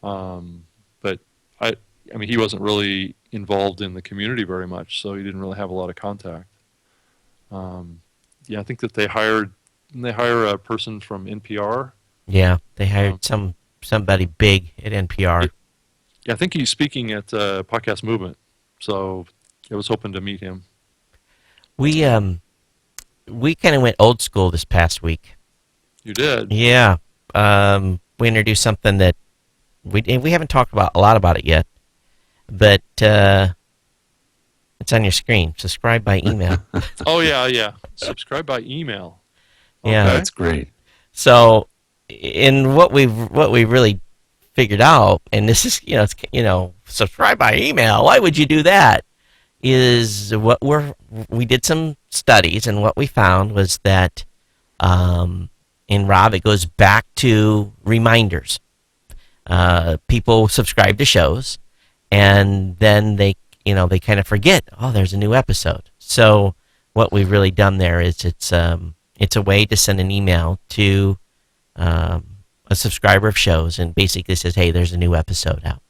But I mean, he wasn't really involved in the community very much, so he didn't really have a lot of contact. Yeah, I think that they hire a person from NPR. Yeah, they hired somebody big at NPR. Yeah, I think he's speaking at Podcast Movement, so I was hoping to meet him. We kind of went old school this past week. You did? Yeah, we introduced something that we haven't talked about a lot about it yet, but it's on your screen. Subscribe by email. Oh yeah. Subscribe by email. Yeah, That's great. So, in what we've really figured out, and this is subscribe by email. Why would you do that? Is we did some studies, and what we found was that in Rob, it goes back to reminders. People subscribe to shows, and then they kind of forget. Oh, there's a new episode. So what we've really done there is it's a way to send an email to a subscriber of shows, and basically says, "Hey, there's a new episode out.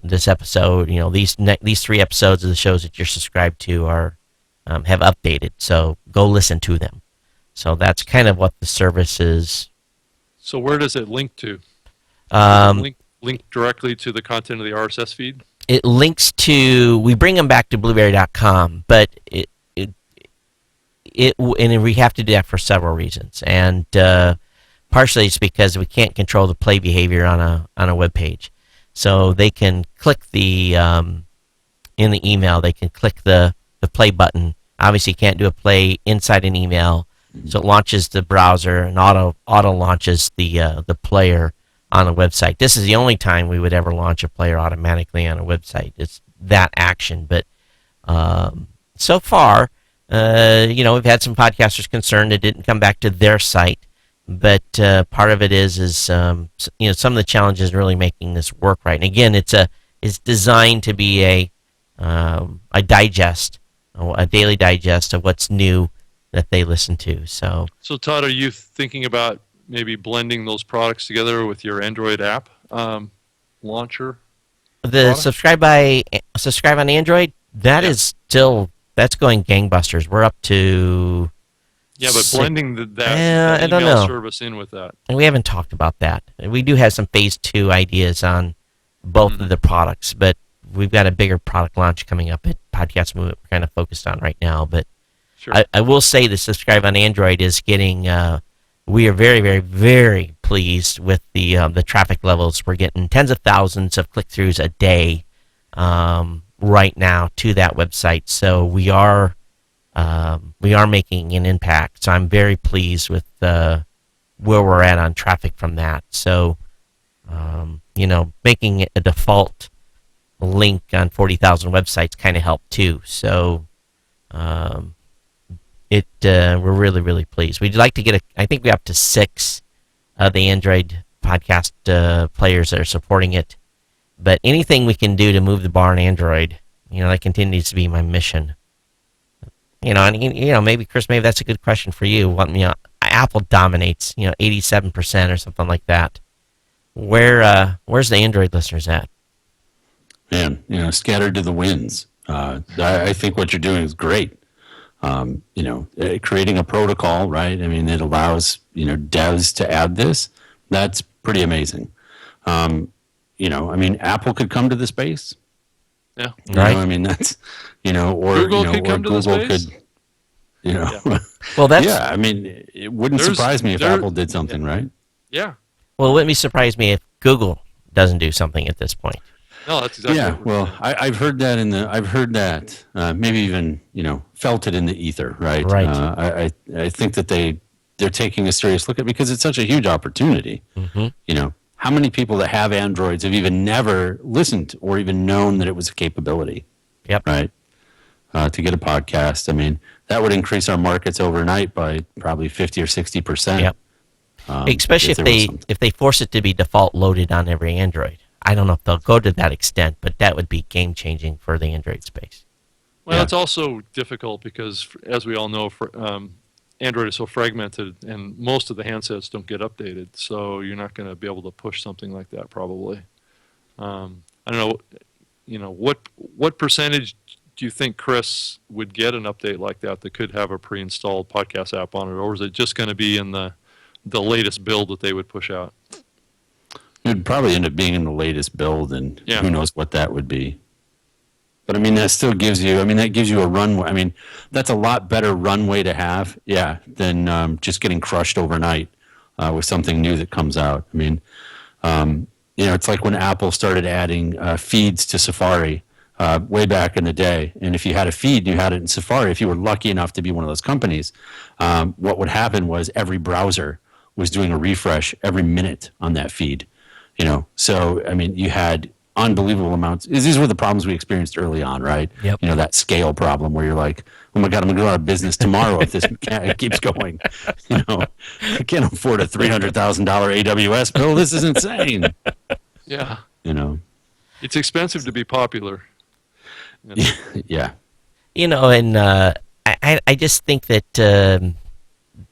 This episode, these 3 episodes of the shows that you're subscribed to are have updated. So go listen to them." So that's kind of what the service is. So where does it link to? Link directly to the content of the RSS feed? It links to. We bring them back to Blueberry.com, but and we have to do that for several reasons, and partially it's because we can't control the play behavior on a web page. So they can click the in the email, they can click the play button. Obviously, you can't do a play inside an email, so it launches the browser and auto launches the player on a website. This is the only time we would ever launch a player automatically on a website. It's that action, but so far, we've had some podcasters concerned it didn't come back to their site. But part of it is some of the challenges really making this work right. And again, it's designed to be a digest, a daily digest of what's new that they listen to. So Todd, are you thinking about maybe blending those products together with your Android app launcher? The subscribe on Android, that's going gangbusters. We're up to. Yeah, but blending that email service in with that. And we haven't talked about that. We do have some phase 2 ideas on both of the products, but we've got a bigger product launch coming up at Podcast Movement we're kind of focused on right now. But sure. I will say the subscribe on Android is getting, we are very, very, very pleased with the traffic levels. We're getting tens of thousands of click-throughs a day right now to that website. So we are making an impact. So I'm very pleased with where we're at on traffic from that. So, making it a default link on 40,000 websites kind of helped too. So, we're really, really pleased. We'd like to get I think we're up to 6 of the Android podcast players that are supporting it. But anything we can do to move the bar on Android, that continues to be my mission. Maybe Chris, maybe that's a good question for you. Apple dominates, 87% or something like that. Where's the Android listeners at? Man, scattered to the winds. I think what you're doing is great. Creating a protocol, right? I mean, it allows devs to add this. That's pretty amazing. Apple could come to the space. Yeah. Right. That's, or Google could come Google to the space. Yeah. Well, that's it wouldn't surprise me if Apple did something, right? Yeah. Well, it wouldn't be surprise me if Google doesn't do something at this point. No, that's exactly. Yeah. Well, I've heard that maybe even felt it in the ether, right? Right. I think that they're taking a serious look at it because it's such a huge opportunity. Mm-hmm. How many people that have Androids have even never listened or even known that it was a capability? Yep. Right. To get a podcast, I mean, that would increase our markets overnight by probably 50 or 60%. Yep. Especially if they force it to be default loaded on every Android. I don't know if they'll go to that extent, but that would be game changing for the Android space. Well, it's also difficult because, as we all know, Android is so fragmented, and most of the handsets don't get updated. So you're not going to be able to push something like that, probably. I don't know. What percentage do you think Kris would get an update like that could have a pre-installed podcast app on it, or is it just going to be in the latest build that they would push out? It'd probably end up being in the latest build, and Yeah. who knows what that would be. But I mean, that still gives you. I mean, that gives you a runway. I mean, that's a lot better runway to have, yeah, than just getting crushed overnight with something new that comes out. I mean, it's like when Apple started adding feeds to Safari way back in the day. And if you had a feed and you had it in Safari, if you were lucky enough to be one of those companies, what would happen was every browser was doing a refresh every minute on that feed. So I mean, you had unbelievable amounts. These were the problems we experienced early on, right? Yep. That scale problem where you're like, oh my God, I'm going to go out of business tomorrow if this keeps going. I can't afford a $300,000 AWS bill. This is insane. Yeah. It's expensive to be popular. Yeah. And I just think that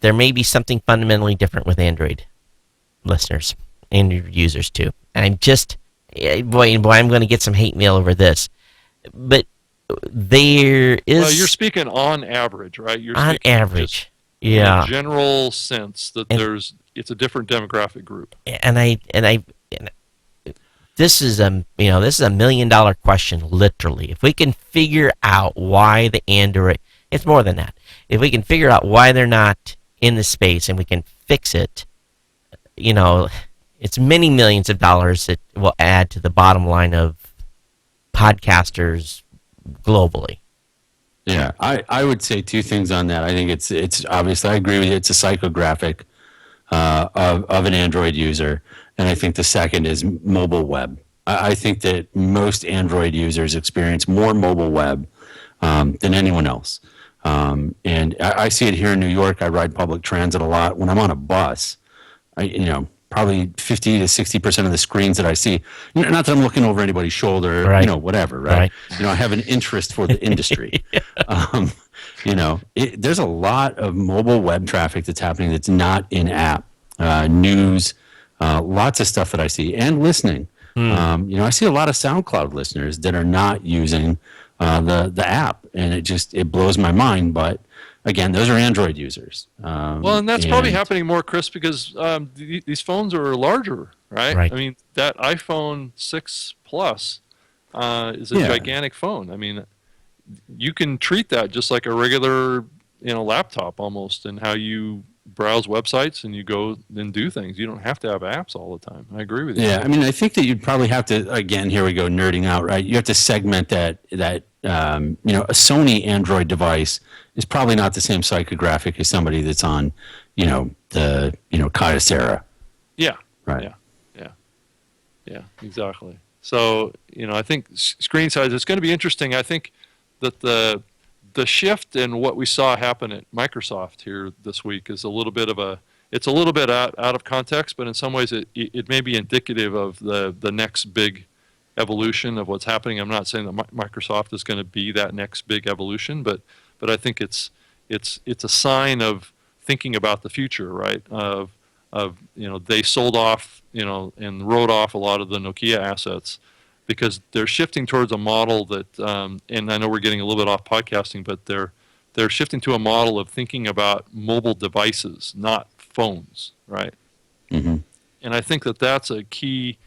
there may be something fundamentally different with Android listeners, Android users too. And I'm just, boy, I'm going to get some hate mail over this. But there is... Well, you're speaking on average, right? You're on average, yeah. In a general sense that it's a different demographic group. And this is a $1 million question, literally. If we can figure out why the Android, it's more than that. If we can figure out why they're not in the space and we can fix it, it's many millions of dollars that will add to the bottom line of podcasters globally. Yeah, I would say two things on that. I think it's obviously, I agree with you. It's a psychographic of an Android user. And I think the second is mobile web. I think that most Android users experience more mobile web than anyone else. And I see it here in New York. I ride public transit a lot. When I'm on a bus, probably 50 to 60% of the screens that I see, not that I'm looking over anybody's shoulder, right. Whatever, right? I have an interest for the industry. There's a lot of mobile web traffic that's happening that's not in-app. News, lots of stuff that I see, and listening. I see a lot of SoundCloud listeners that are not using the app, and it blows my mind. But again, those are Android users. And that's probably happening more, Kris, because these phones are larger, right? I mean, that iPhone 6 Plus is a gigantic phone. I mean, you can treat that just like a regular, laptop almost, and how you browse websites and you go and do things. You don't have to have apps all the time. I agree with you. Yeah, I mean, I think that you'd probably have to, again, here we go, nerding out, right? You have to segment that a Sony Android device is probably not the same psychographic as somebody that's on, the Kyocera. Yeah. Right. Yeah, exactly. So, I think screen size, it's going to be interesting. I think that the shift in what we saw happen at Microsoft here this week is a little bit out of context, but in some ways it may be indicative of the next big evolution of what's happening. I'm not saying that Microsoft is going to be that next big evolution, but I think it's a sign of thinking about the future, right? Of they sold off, and wrote off a lot of the Nokia assets, because they're shifting towards a model that, and I know we're getting a little bit off podcasting, but they're shifting to a model of thinking about mobile devices, not phones, right? Mm-hmm. And I think that that's a key.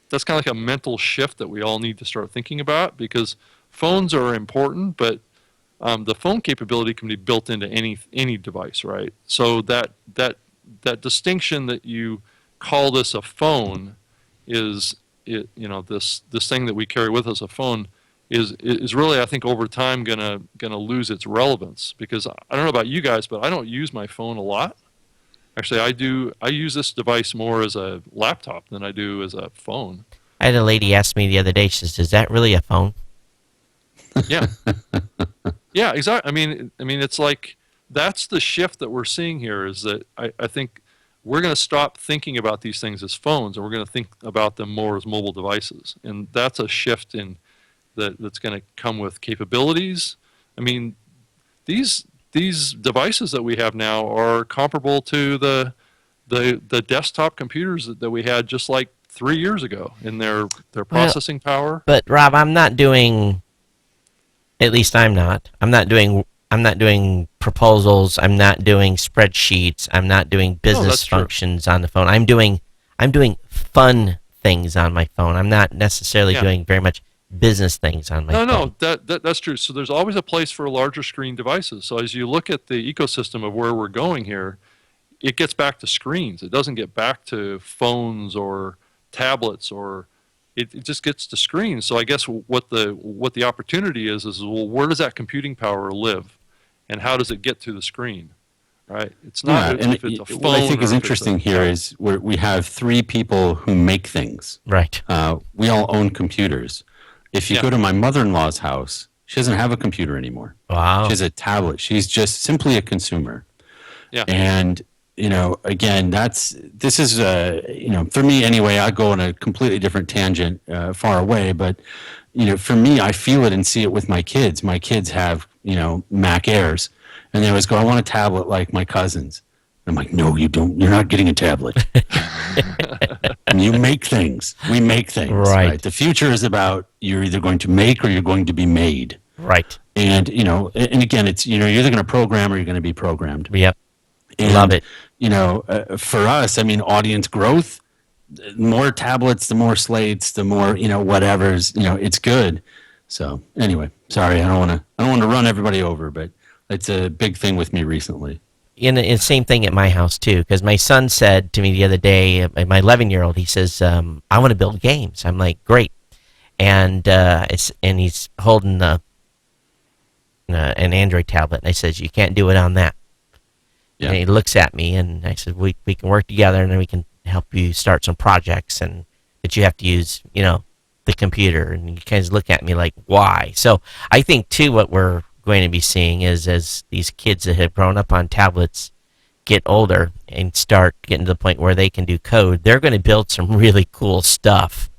That's kind of like a mental shift that we all need to start thinking about, because phones are important, but the phone capability can be built into any device, right? So that distinction that you call this a phone is this thing that we carry with us, a phone, is really, I think, over time gonna lose its relevance, because I don't know about you guys, but I don't use my phone a lot. Actually, I do. I use this device more as a laptop than I do as a phone. I had a lady ask me the other day, she says, "Is that really a phone?" Yeah. Yeah, exactly. I mean, it's like, that's the shift that we're seeing here, is that I think we're going to stop thinking about these things as phones, and we're going to think about them more as mobile devices. And that's a shift that's going to come with capabilities. I mean, these devices that we have now are comparable to the desktop computers that we had just like 3 years ago in their processing power. But Rob, I'm not doing At least I'm not. I'm not doing proposals. I'm not doing spreadsheets. I'm not doing business that's true. functions on the phone. I'm doing fun things on my phone. I'm not necessarily Yeah. doing very much business things on my phone. No, that's true. So there's always a place for larger screen devices. So as you look at the ecosystem of where we're going here, it gets back to screens. It doesn't get back to phones or tablets, or it just gets to screens. So I guess what the opportunity is well, where does that computing power live, and how does it get to the screen, right? It's not and if it's a phone. what I think or is if it's interesting a here tablet. is we have three people who make things. Right. We all own computers. If you Yeah. go to my mother-in-law's house, she doesn't have a computer anymore. Wow. She has a tablet. She's just simply a consumer. Yeah. And, again, this is, for me anyway, I go on a completely different tangent far away. But, for me, I feel it and see it with my kids. My kids have, Mac Airs. And they always go, I want a tablet like my cousins. I'm like, no, you don't. You're not getting a tablet. And you make things. We make things. Right. The future is about you're either going to make or you're going to be made. Right. And, and again, it's, you're either going to program or you're going to be programmed. Yep. And, Love it. For us, I mean, audience growth, the more tablets, the more slates, the more, whatever's, it's good. So anyway, sorry, I don't want to run everybody over, but it's a big thing with me recently. And the same thing at my house too, because my son said to me the other day, my 11-year-old, he says, "I want to build games." I'm like, "Great," and he's holding an Android tablet, and I says, "You can't do it on that." Yeah. And he looks at me, and I said, "We can work together, and then we can help you start some projects, but you have to use the computer." And he kind of look at me like, "Why?" So I think too, what we're going to be seeing is as these kids that have grown up on tablets get older and start getting to the point where they can do code, they're going to build some really cool stuff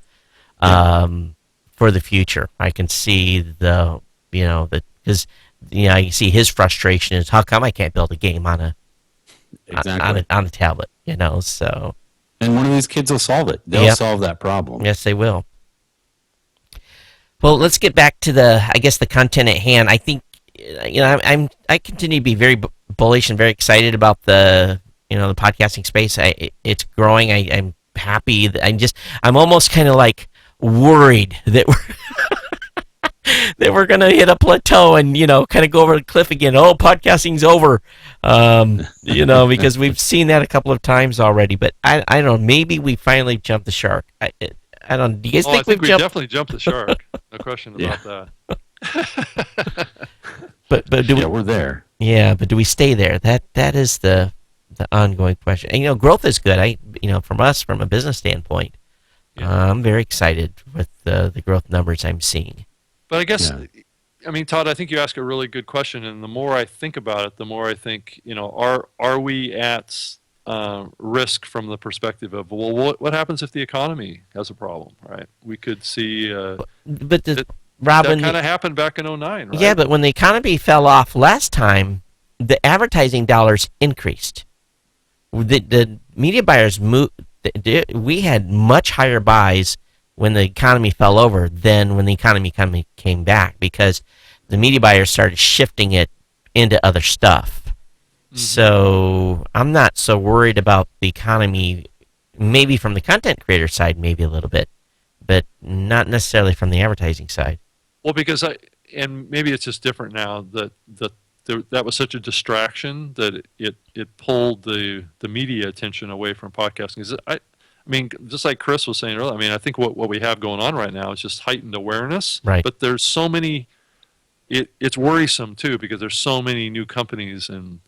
for the future. I can see because I see his frustration is how come I can't build a game on a tablet, so. And one of these kids will solve it. They'll solve that problem. Yes, they will. Well, let's get back to the content at hand. I think I continue to be very bullish and very excited about the podcasting space. It's growing. I'm happy. I'm almost kind of like worried that we're gonna hit a plateau and kind of go over the cliff again. Oh, podcasting's over. Because we've seen that a couple of times already. But I don't know. Maybe we finally jumped the shark. I don't. Do you guys think I think we've we jumped? definitely jumped the shark. No question about that. But we're there. Yeah, but do we stay there? That is the ongoing question. And growth is good. From a business standpoint, I'm very excited with the growth numbers I'm seeing. But I guess, Todd, I think you ask a really good question, and the more I think about it, the more I think, are we at risk from the perspective of, well, what happens if the economy has a problem, right? We could see. Rob, that kind of happened back in 2009, right? Yeah, but when the economy fell off last time, the advertising dollars increased. The media buyers moved. We had much higher buys when the economy fell over than when the economy came back, because the media buyers started shifting it into other stuff. Mm-hmm. So I'm not so worried about the economy, maybe from the content creator side, maybe a little bit, but not necessarily from the advertising side. Well, because and maybe it's just different now that was such a distraction that it pulled the media attention away from podcasting. Just like Kris was saying earlier, I think what we have going on right now is just heightened awareness. Right. But there's so many. It's worrisome too, because there's so many new companies and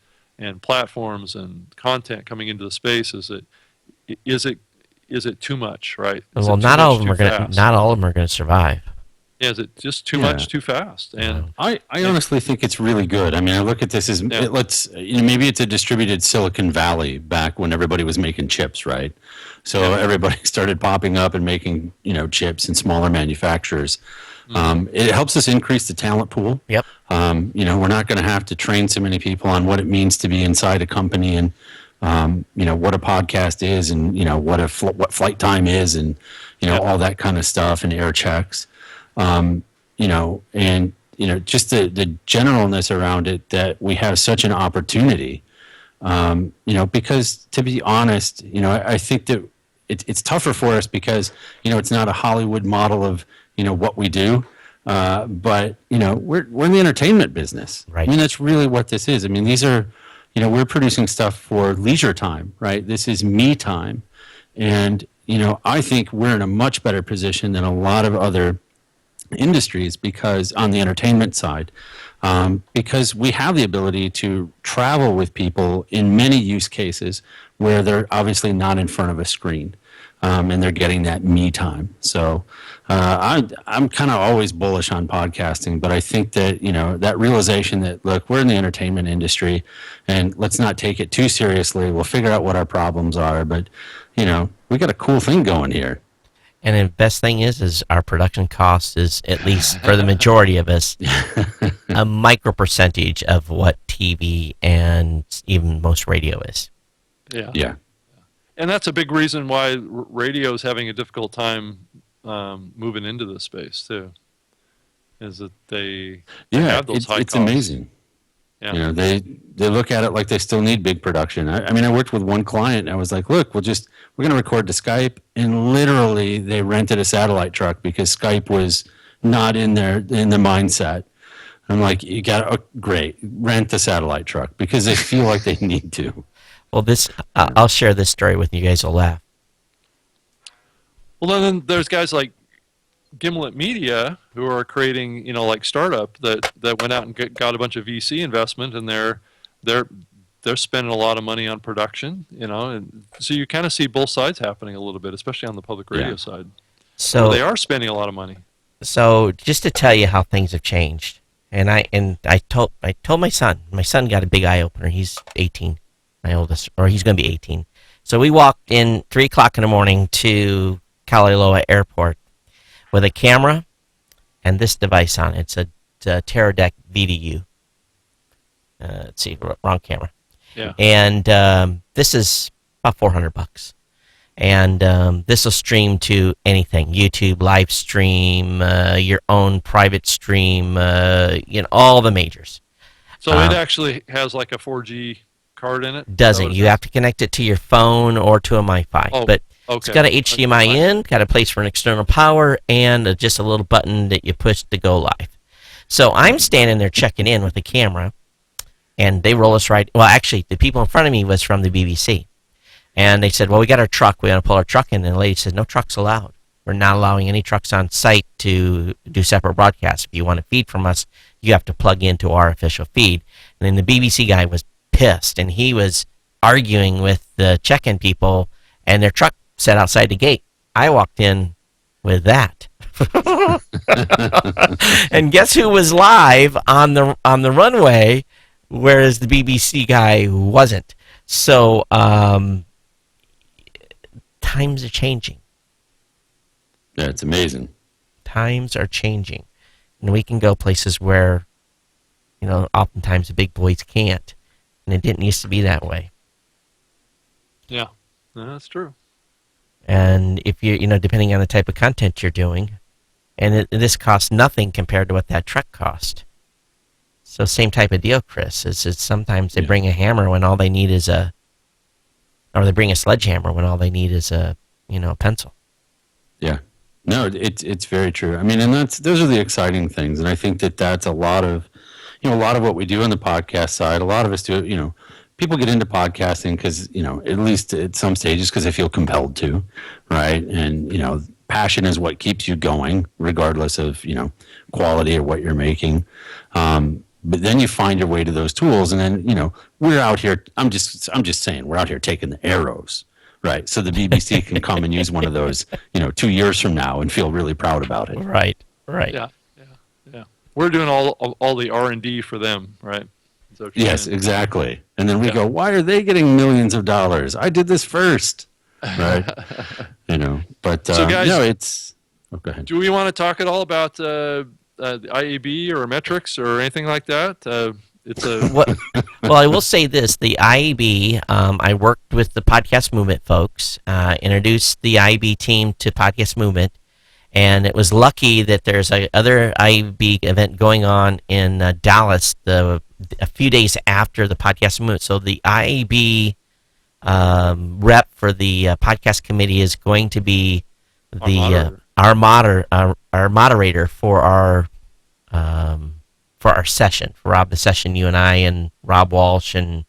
platforms and content coming into the space. Is it too much, right? Well, not all of them are going to survive. Yeah, is it just too much too fast? And I honestly think it's really good. I look at this as maybe it's a distributed Silicon Valley back when everybody was making chips, right? So everybody started popping up and making chips and smaller manufacturers. It helps us increase the talent pool. Yep. We're not going to have to train so many people on what it means to be inside a company and what a podcast is and what flight time is and all that kind of stuff and air checks. And just the generalness around it, that we have such an opportunity. Because to be honest, I think that it's tougher for us because, it's not a Hollywood model of, what we do. But, we're in the entertainment business. Right. I mean, that's really what this is. I mean, these are, we're producing stuff for leisure time, right? This is me time. And, I think we're in a much better position than a lot of other industries because on the entertainment side, because we have the ability to travel with people in many use cases where they're obviously not in front of a screen, and they're getting that me time. So I'm kind of always bullish on podcasting, but I think that, that realization that, look, we're in the entertainment industry and let's not take it too seriously. We'll figure out what our problems are, but, we got a cool thing going here. And the best thing is our production cost is, at least for the majority of us, a micro percentage of what TV and even most radio is. Yeah. Yeah. And that's a big reason why radio is having a difficult time moving into this space too. Is that they have those high it's costs. amazing. Yeah. They look at it like they still need big production. I mean, I worked with one client and I was like, look, we're going to record to Skype, and literally they rented a satellite truck because Skype was not in the mindset. I'm like, you got great, rent the satellite truck because they feel like they need to. Well, I'll share this story with you guys. Will laugh. Well, then there's guys like Gimlet Media who are creating, like Startup that went out and got a bunch of VC investment, and they're spending a lot of money on production, and so you kind of see both sides happening a little bit, especially on the public radio side. So they are spending a lot of money. So just to tell you how things have changed, and I told my son got a big eye opener. He's 18, my oldest, or he's going to be 18. So we walked in 3:00 in the morning to Kaliloa Airport with a camera and this device on it. It's a Teradek VDU. Let's see, wrong camera. Yeah. And this is about $400. And this will stream to anything: YouTube, live stream, your own private stream, all the majors. So it actually has like a 4G card in it? Doesn't. You have to connect it to your phone or to a MiFi. Oh, but okay. It's got an HDMI in, got a place for an external power, and just a little button that you push to go live. So I'm standing there checking in with the camera, and they roll us right. Well, actually, the people in front of me was from the BBC. And they said, well, we got our truck. We got to pull our truck in. And the lady said, no trucks allowed. We're not allowing any trucks on site to do separate broadcasts. If you want to feed from us, you have to plug into our official feed. And then the BBC guy was pissed, and he was arguing with the check-in people, and their truck sat outside the gate. I walked in with that. And guess who was live on the runway, whereas the BBC guy wasn't. So times are changing. Yeah, it's amazing. Times are changing. And we can go places where, oftentimes the big boys can't. And it didn't used to be that way. Yeah, that's true. And if you, depending on the type of content you're doing, and this costs nothing compared to what that truck cost. So same type of deal, Chris. It's sometimes they bring a hammer when all they need is or they bring a sledgehammer when all they need is a pencil. Yeah. No, it's very true. I mean, and those are the exciting things, and I think that's a lot of what we do on the podcast side. A lot of us do it. People get into podcasting because at least at some stages because they feel compelled to, right? And passion is what keeps you going, regardless of quality or what you're making. But then you find your way to those tools, and then we're out here. I'm just saying we're out here taking the arrows. Right, so the BBC can come and use one of those, 2 years from now and feel really proud about it. Right. Yeah. We're doing all the R&D for them, right? Yes, exactly. And then we go, why are they getting millions of dollars? I did this first, right? But so guys, it's. Oh, go ahead. Do we want to talk at all about the IAB or metrics or anything like that? Well, I will say this. The IAB, I worked with the Podcast Movement folks, introduced the IAB team to Podcast Movement, And it was lucky that there's a other IAB event going on in Dallas a few days after the podcast movement. So the IAB rep for the podcast committee is going to be our moderator for our session, for Rob the Session, you and I and Rob Walsh and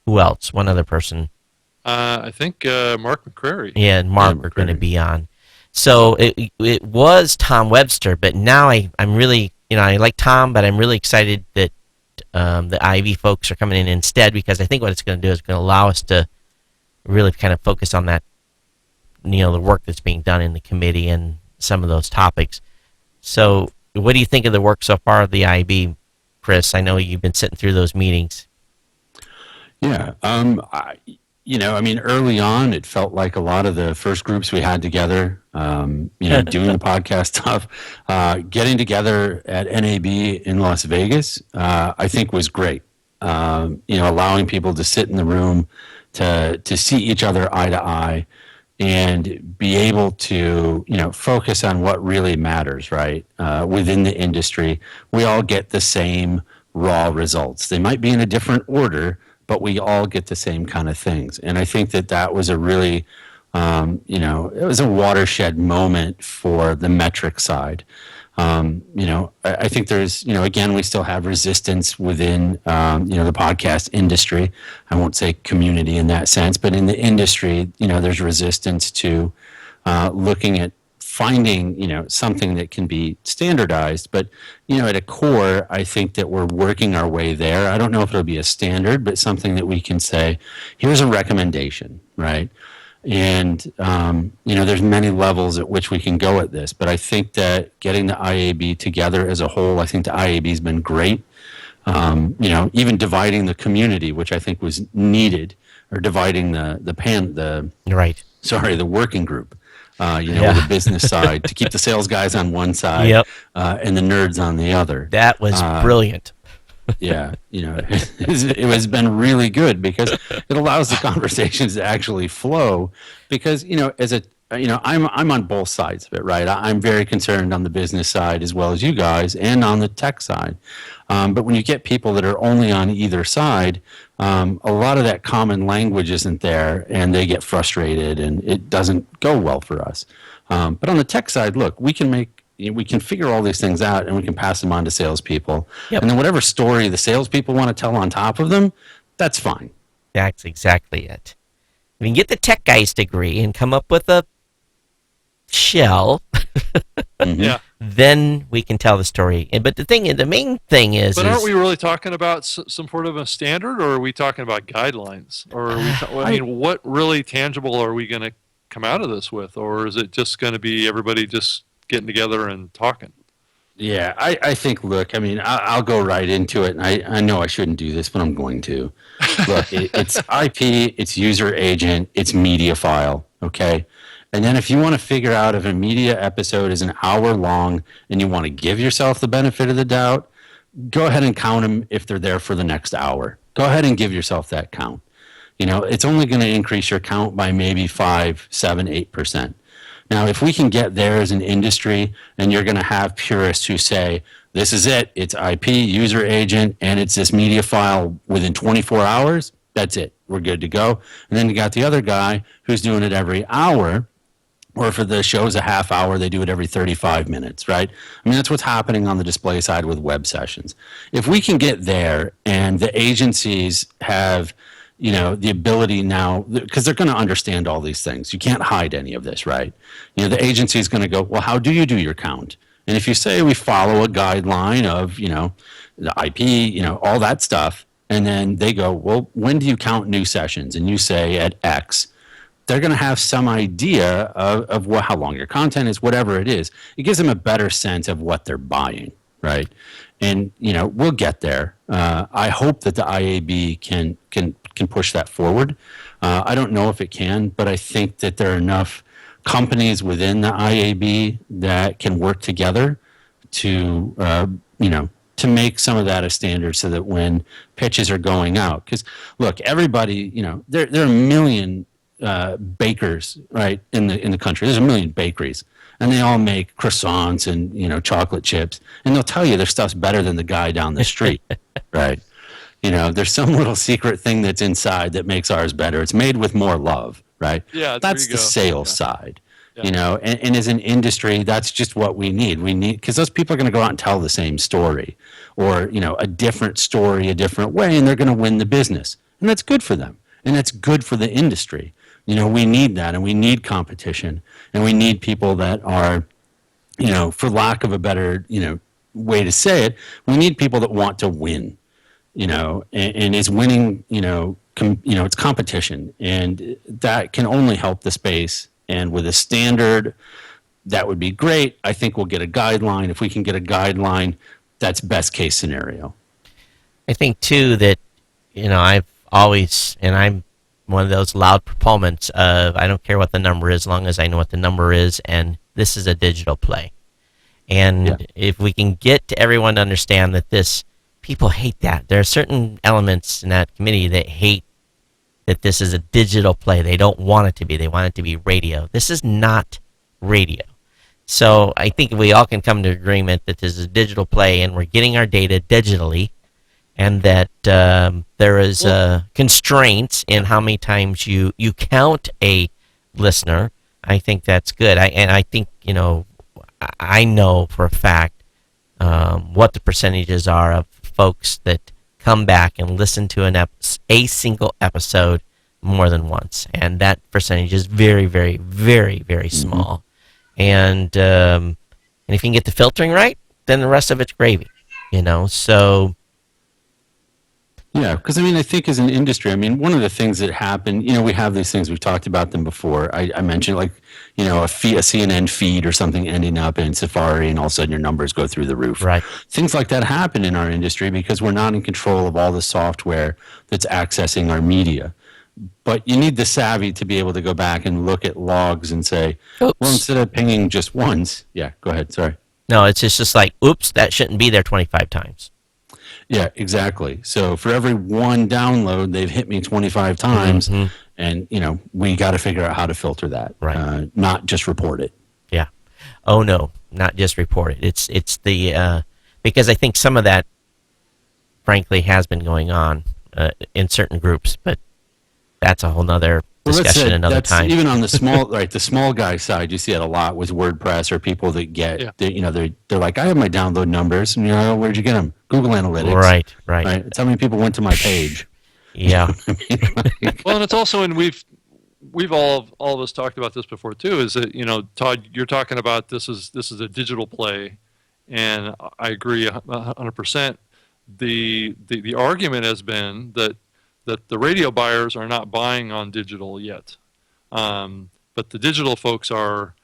who else? One other person. I think Mark McCrary. Yeah, and Mark are going to be on. So it was Tom Webster, but now I'm really, I like Tom, but I'm really excited that the IAB folks are coming in instead, because I think what it's going to do is going to allow us to really kind of focus on that, the work that's being done in the committee and some of those topics. So what do you think of the work so far of the IAB, Kris? I know you've been sitting through those meetings. Yeah. Early on, it felt like a lot of the first groups we had together, doing the podcast stuff, getting together at NAB in Las Vegas, I think was great. Allowing people to sit in the room, to see each other eye to eye, and be able to, focus on what really matters, right? Within the industry, we all get the same raw results. They might be in a different order, but we all get the same kind of things. And I think that was a really, it was a watershed moment for the metric side. I think there's, again, we still have resistance within, the podcast industry. I won't say community in that sense, but in the industry, there's resistance to looking at finding, something that can be standardized. But, at a core, I think that we're working our way there. I don't know if it'll be a standard, but something that we can say, here's a recommendation, right? And, there's many levels at which we can go at this. But I think that getting the IAB together as a whole, I think the IAB has been great. Even dividing the community, which I think was needed, or dividing the working group. With the business side, to keep the sales guys on one side, and the nerds on the other. That was brilliant. Yeah, it has been really good, because it allows the conversations to actually flow. Because I'm on both sides of it, right? I'm very concerned on the business side as well as you guys, and on the tech side. But when you get people that are only on either side, a lot of that common language isn't there, and they get frustrated, and it doesn't go well for us. But on the tech side, look, we can figure all these things out, and we can pass them on to salespeople. Yep. And then whatever story the salespeople want to tell on top of them, that's fine. That's exactly it. We can get the tech guys to agree and come up with a shell. Mm-hmm. Yeah. Then we can tell the story. But the main thing is. But aren't we really talking about some sort of a standard, or are we talking about guidelines? Or are we what really tangible are we going to come out of this with, or is it just going to be everybody just getting together and talking? Yeah, I think. Look, I'll go right into it, and I know I shouldn't do this, but I'm going to. Look, it's IP, it's user agent, it's media file. Okay. And then if you want to figure out if a media episode is an hour long and you want to give yourself the benefit of the doubt, go ahead and count them if they're there for the next hour. Go ahead and give yourself that count. It's only going to increase your count by maybe 5, 7, 8%. Now, if we can get there as an industry, and you're going to have purists who say, this is it, it's IP, user agent, and it's this media file within 24 hours, that's it. We're good to go. And then you got the other guy who's doing it every hour. Or for the show's a half hour, they do it every 35 minutes, right? That's what's happening on the display side with web sessions. If we can get there, and the agencies have, the ability now, because they're going to understand all these things. You can't hide any of this, right? The agency is going to go, well, how do you do your count? And if you say we follow a guideline of, the IP, all that stuff, and then they go, well, when do you count new sessions? And you say at X. They're going to have some idea of how long your content is, whatever it is. It gives them a better sense of what they're buying, right? And we'll get there. I hope that the IAB can push that forward. I don't know if it can, but I think that there are enough companies within the IAB that can work together to to make some of that a standard, so that when pitches are going out, because look, everybody, there are a million bakers, right, in the country. There's a million bakeries, and they all make croissants and, chocolate chips, and they'll tell you their stuff's better than the guy down the street, right? There's some little secret thing that's inside that makes ours better. It's made with more love, right? Yeah, That's the sales side. Yeah. And as an industry, that's just what we need. Because those people are going to go out and tell the same story, or, a different story, a different way, and they're going to win the business. And that's good for them. And that's good for the industry. We need that, and we need competition, and we need people that are, for lack of a better, way to say it, we need people that want to win, and is winning, it's competition, and that can only help the space. And with a standard, that would be great. I think we'll get a guideline. If we can get a guideline, that's best case scenario. I think, too, that, I've always, and I'm one of those loud proponents of, I don't care what the number is, as long as I know what the number is, and this is a digital play. And if we can get to everyone to understand that people hate that. There are certain elements in that committee that hate that this is a digital play. They don't want it to be. They want it to be radio. This is not radio. So I think we all can come to agreement that this is a digital play, and we're getting our data digitally, and that there is constraints in how many times you count a listener. I think that's good. I think, I know for a fact what the percentages are of folks that come back and listen to a single episode more than once, and that percentage is very, very, very, very small. And if you can get the filtering right, then the rest of it's gravy. So yeah, because I think as an industry, one of the things that happened, we have these things, we've talked about them before. I mentioned, like, a CNN feed or something ending up in Safari, and all of a sudden your numbers go through the roof. Right. Things like that happen in our industry because we're not in control of all the software that's accessing our media. But you need the savvy to be able to go back and look at logs and say, well, instead of pinging just once, yeah, go ahead, sorry. No, it's just like, oops, that shouldn't be there 25 times. Yeah, exactly. So for every one download, they've hit me 25 times, and we got to figure out how to filter that, right? Not just report it. Yeah. Oh no, not just report it. It's the because I think some of that, frankly, has been going on in certain groups, but that's a whole nother discussion another time. Even on the small, right, the small guy side, you see it a lot with WordPress, or people that get, they're like, I have my download numbers, and where'd you get them? Google Analytics. Right. It's how many people went to my page. Yeah. Well, and it's also, and we've all of us talked about this before too. Is that Todd, you're talking about this is a digital play, and I agree 100%. The argument has been that the radio buyers are not buying on digital yet, but the digital folks are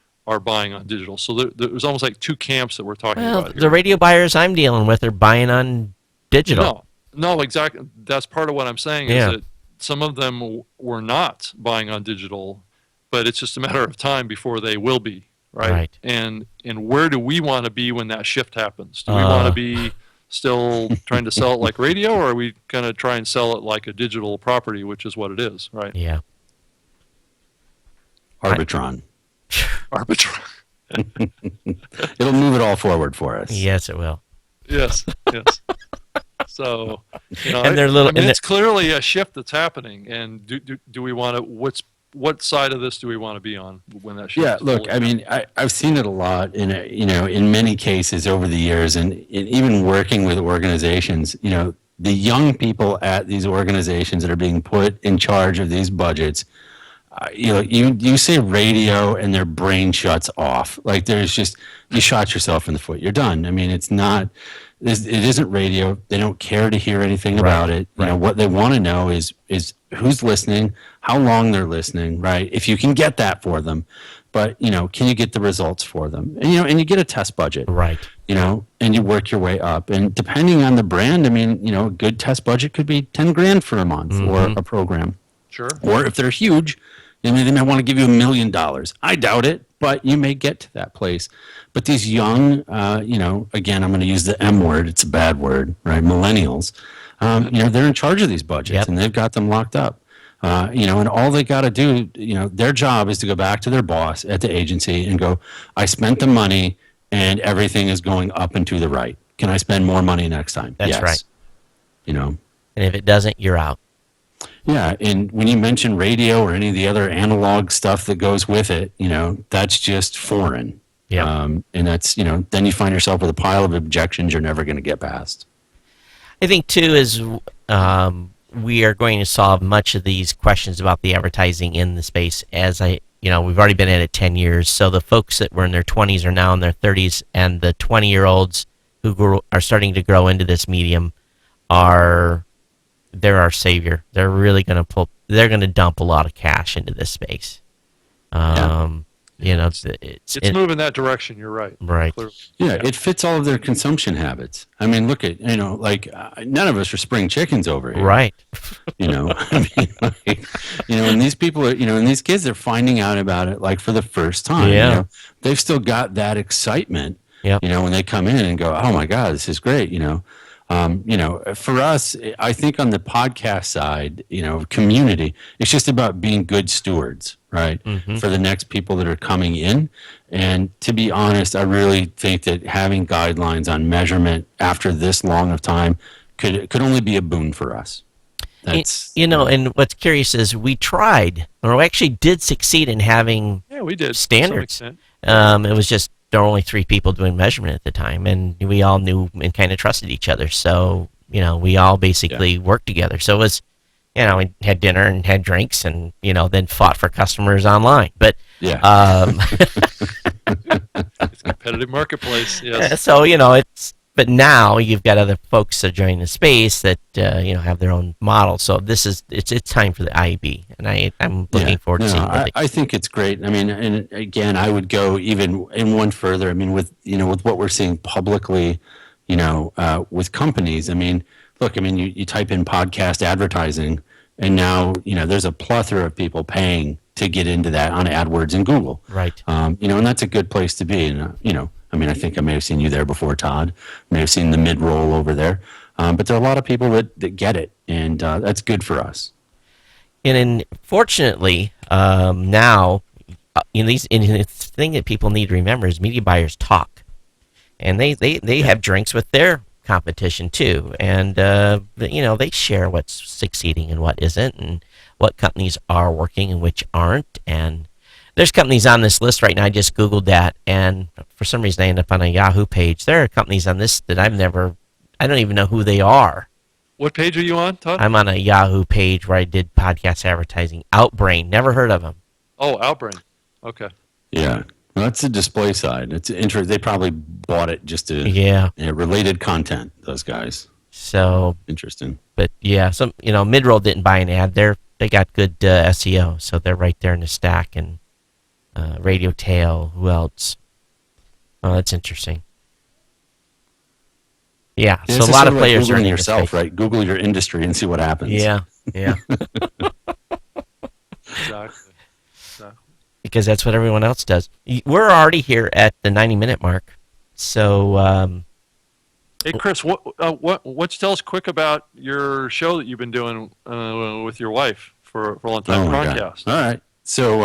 buying on digital. So there's almost like two camps that we're talking about here. The radio buyers I'm dealing with are buying on digital. No, exactly. That's part of what I'm saying is that some of them were not buying on digital, but it's just a matter of time before they will be, right? And where do we want to be when that shift happens? Do we want to be still trying to sell it like radio, or are we going to try and sell it like a digital property, which is what it is, right? Yeah. Arbitron. It'll move it all forward for us. Yes, it will. Yes. So, and they're little. It's clearly a shift that's happening, and do we want to? What side of this do we want to be on when that shift? Yeah, look, I've seen it a lot in many cases over the years, and even working with organizations. The young people at these organizations that are being put in charge of these budgets. You say radio and their brain shuts off. Like there's just, you shot yourself in the foot. You're done. It's not, it isn't radio. They don't care to hear anything about it. What they want to know is who's listening, how long they're listening, right? If you can get that for them, but can you get the results for them? And and you get a test budget, right? And you work your way up. And depending on the brand, a good test budget could be $10,000 for a month or a program. Sure. Or if they're huge, they might want to give you $1 million. I doubt it, but you may get to that place. But these young, again, I'm going to use the M word. It's a bad word, right? Millennials. They're in charge of these budgets, and they've got them locked up. And all they got to do, their job is to go back to their boss at the agency and go, I spent the money and everything is going up and to the right. Can I spend more money next time? That's yes. right. And if it doesn't, you're out. Yeah, and when you mention radio or any of the other analog stuff that goes with it, that's just foreign. Yeah. And that's, then you find yourself with a pile of objections you're never going to get past. I think, too, is we are going to solve much of these questions about the advertising in the space we've already been at it 10 years. So the folks that were in their 20s are now in their 30s, and the 20-year-olds who are starting to grow into this medium they're our savior. They're really going to dump a lot of cash into this space. It's moving that direction. You're right. Right. Clearly. Yeah, it fits all of their consumption habits. I mean, look at, none of us are spring chickens over here. Right. And these people are, and these kids are finding out about it like for the first time. Yeah. They've still got that excitement, Yep. when they come in and go, oh my God, this is great, for us, I think on the podcast side, community, it's just about being good stewards, right? Mm-hmm. For the next people that are coming in. And to be honest, I really think that having guidelines on measurement after this long of time could only be a boon for us. That's, and what's curious is we tried, or we actually did succeed in having we did standards. To some extent. It was just there were only 3 people doing measurement at the time, and we all knew and kind of trusted each other. So, we all basically worked together. So it was, we had dinner and had drinks and, then fought for customers online. But, yeah. It's a competitive marketplace, yes. So, but now you've got other folks that are joining the space that, have their own model. So it's time for the IEB, and I'm looking forward to seeing it. I think it's great. I mean, and again, I would go even in one further. I mean, with what we're seeing publicly, with companies. I mean, look, you type in podcast advertising, and now there's a plethora of people paying to get into that on AdWords and Google. Right. And that's a good place to be. And I think I may have seen you there before, Todd. May have seen the mid-roll over there. But there are a lot of people that get it, and that's good for us. And fortunately, now, the thing that people need to remember is media buyers talk. And they have drinks with their competition, too. And, they share what's succeeding and what isn't, and what companies are working and which aren't. And there's companies on this list right now. I just Googled that, and for some reason I ended up on a Yahoo page. There are companies on this that I don't even know who they are. What page are you on, Todd? I'm on a Yahoo page where I did podcast advertising. Outbrain, never heard of them. Oh, Outbrain. Okay. Yeah. Well, that's the display side. It's interesting. They probably bought it just to related content, those guys. So interesting. But yeah, some Midroll didn't buy an ad. They got good SEO, so they're right there in the stack. And Radio Tail, who else? Oh, that's interesting. Yeah, so a lot of players are in yourself, right? Google your industry and see what happens. Yeah. Exactly. Because that's what everyone else does. We're already here at the 90-minute mark, so. Hey, Kris, what you tell us quick about your show that you've been doing with your wife for a long time, Croncast? All right. So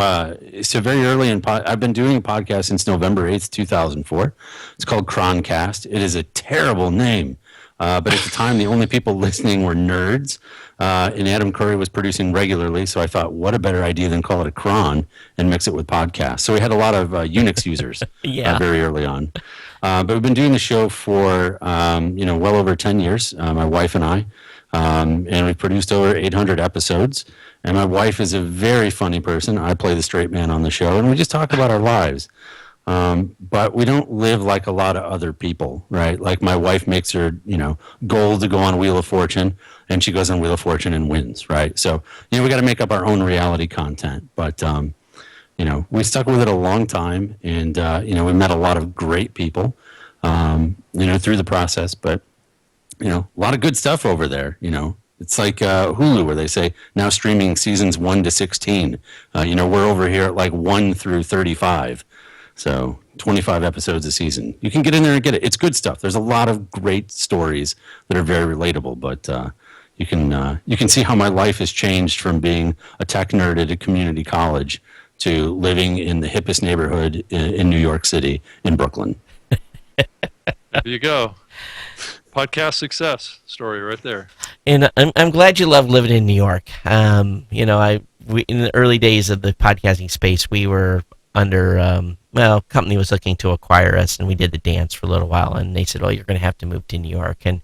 very early I've been doing a podcast since November 8th, 2004. It's called Croncast. It is a terrible name, but at the time, the only people listening were nerds, and Adam Curry was producing regularly, so I thought, what a better idea than call it a cron and mix it with podcast. So we had a lot of Unix users very early on. But we've been doing the show for, well over 10 years, my wife and I, and we've produced over 800 episodes. And my wife is a very funny person. I play the straight man on the show, and we just talk about our lives. But we don't live like a lot of other people, right? Like my wife makes her, goal to go on Wheel of Fortune, and she goes on Wheel of Fortune and wins, right? So, we got to make up our own reality content. But, we stuck with it a long time, and, we met a lot of great people, through the process. But, a lot of good stuff over there, It's like Hulu, where they say now streaming seasons 1 to 16. We're over here at like 1 through 35. So 25 episodes a season. You can get in there and get it. It's good stuff. There's a lot of great stories that are very relatable. But, you can see how my life has changed from being a tech nerd at a community college to living in the hippest neighborhood in New York City, in Brooklyn. There you go. Podcast success story right there. And I'm glad you love living in New York. You know, in the early days of the podcasting space, we were under, a company was looking to acquire us, and we did the dance for a little while, and they said, "Oh, you're going to have to move to New York." And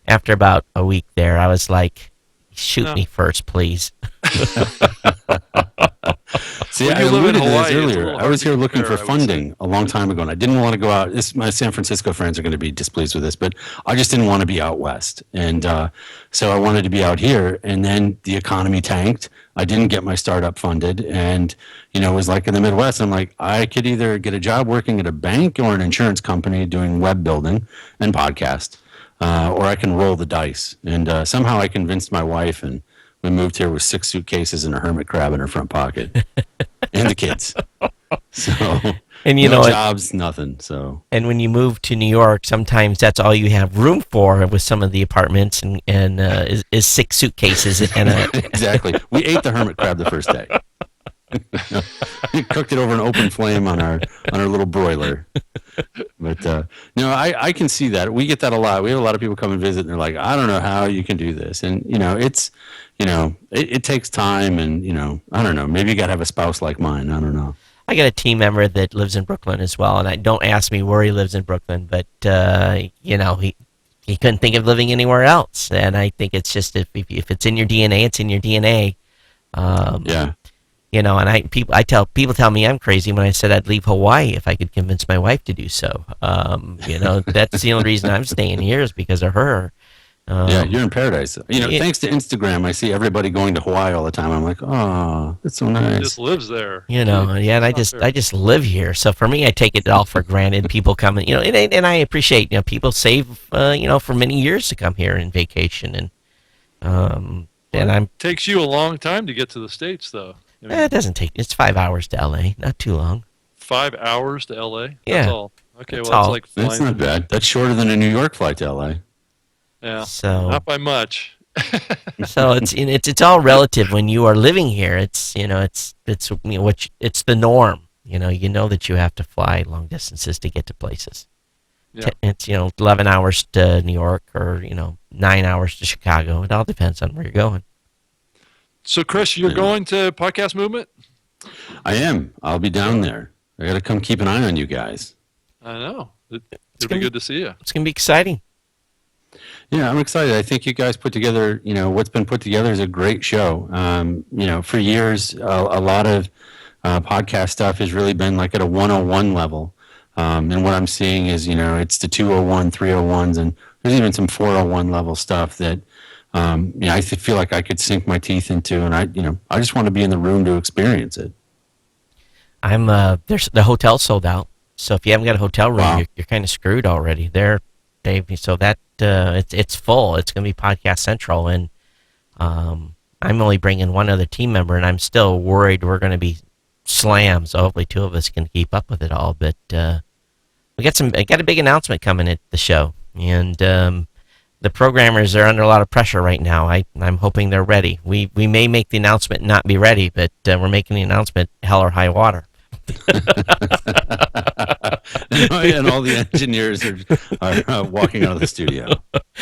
after about a week there, I was like, "Shoot me first, please." See, When I you live in alluded to this Hawaii, it's a earlier. little I was hard to here looking compare, for I would say. funding a long time ago, and I didn't want to go out. My San Francisco friends are going to be displeased with this, but I just didn't want to be out west, and so I wanted to be out here. And then the economy tanked. I didn't get my startup funded, and it was like in the Midwest. I'm like, I could either get a job working at a bank or an insurance company doing web building and podcast, or I can roll the dice. And somehow I convinced my wife, and we moved here with 6 suitcases and a hermit crab in her front pocket, and the kids. So, And no jobs, nothing. So, and when you move to New York, sometimes that's all you have room for with some of the apartments, and is 6 suitcases and exactly. We ate the hermit crab the first day. We cooked it over an open flame on our little broiler. But I can see that. We get that a lot. We have a lot of people come and visit, and they're like, "I don't know how you can do this." And it takes time, and I don't know. Maybe you got to have a spouse like mine. I don't know. I got a team member that lives in Brooklyn as well, and I don't ask me where he lives in Brooklyn, but he couldn't think of living anywhere else, and I think it's just if it's in your DNA, it's in your DNA. Yeah. And people tell me I'm crazy when I said I'd leave Hawaii if I could convince my wife to do so. That's the only reason I'm staying here is because of her. Yeah, you're in paradise. Thanks to Instagram, I see everybody going to Hawaii all the time. I'm like, oh, that's so He nice. just lives there. And I just live here. So for me, I take it all for granted. People come and and I appreciate people save for many years to come here and vacation It takes you a long time to get to the States, though. It doesn't take. It's 5 hours to LA, not too long. 5 hours to LA? Yeah. That's all. Okay, That's well, all. that's like flying. That's not bad. That's shorter than a New York flight to LA. Yeah, So not by much. so it's all relative when you are living here. It's it's the norm. You know that you have to fly long distances to get to places. Yeah. It's 11 hours to New York or 9 hours to Chicago. It all depends on where you're going. So, Kris, you're going to Podcast Movement? I am. I'll be down there. I got to come keep an eye on you guys. I know. It'll be good to see you. It's gonna be exciting. Yeah, I'm excited. I think you guys put together, what's been put together is a great show. For years, a lot of podcast stuff has really been like at a 101 level. And what I'm seeing is, it's the 201, 301s, and there's even some 401 level stuff that, I feel like I could sink my teeth into, and I just want to be in the room to experience it. The hotel's sold out, so if you haven't got a hotel room, Wow. you're kind of screwed already. So that it's full. It's going to be Podcast Central, and I'm only bringing one other team member, and I'm still worried we're going to be slammed. So hopefully 2 of us can keep up with it all. But I got a big announcement coming at the show, and the programmers are under a lot of pressure right now. I'm hoping they're ready. We may make the announcement and not be ready, but we're making the announcement hell or high water. And all the engineers are walking out of the studio.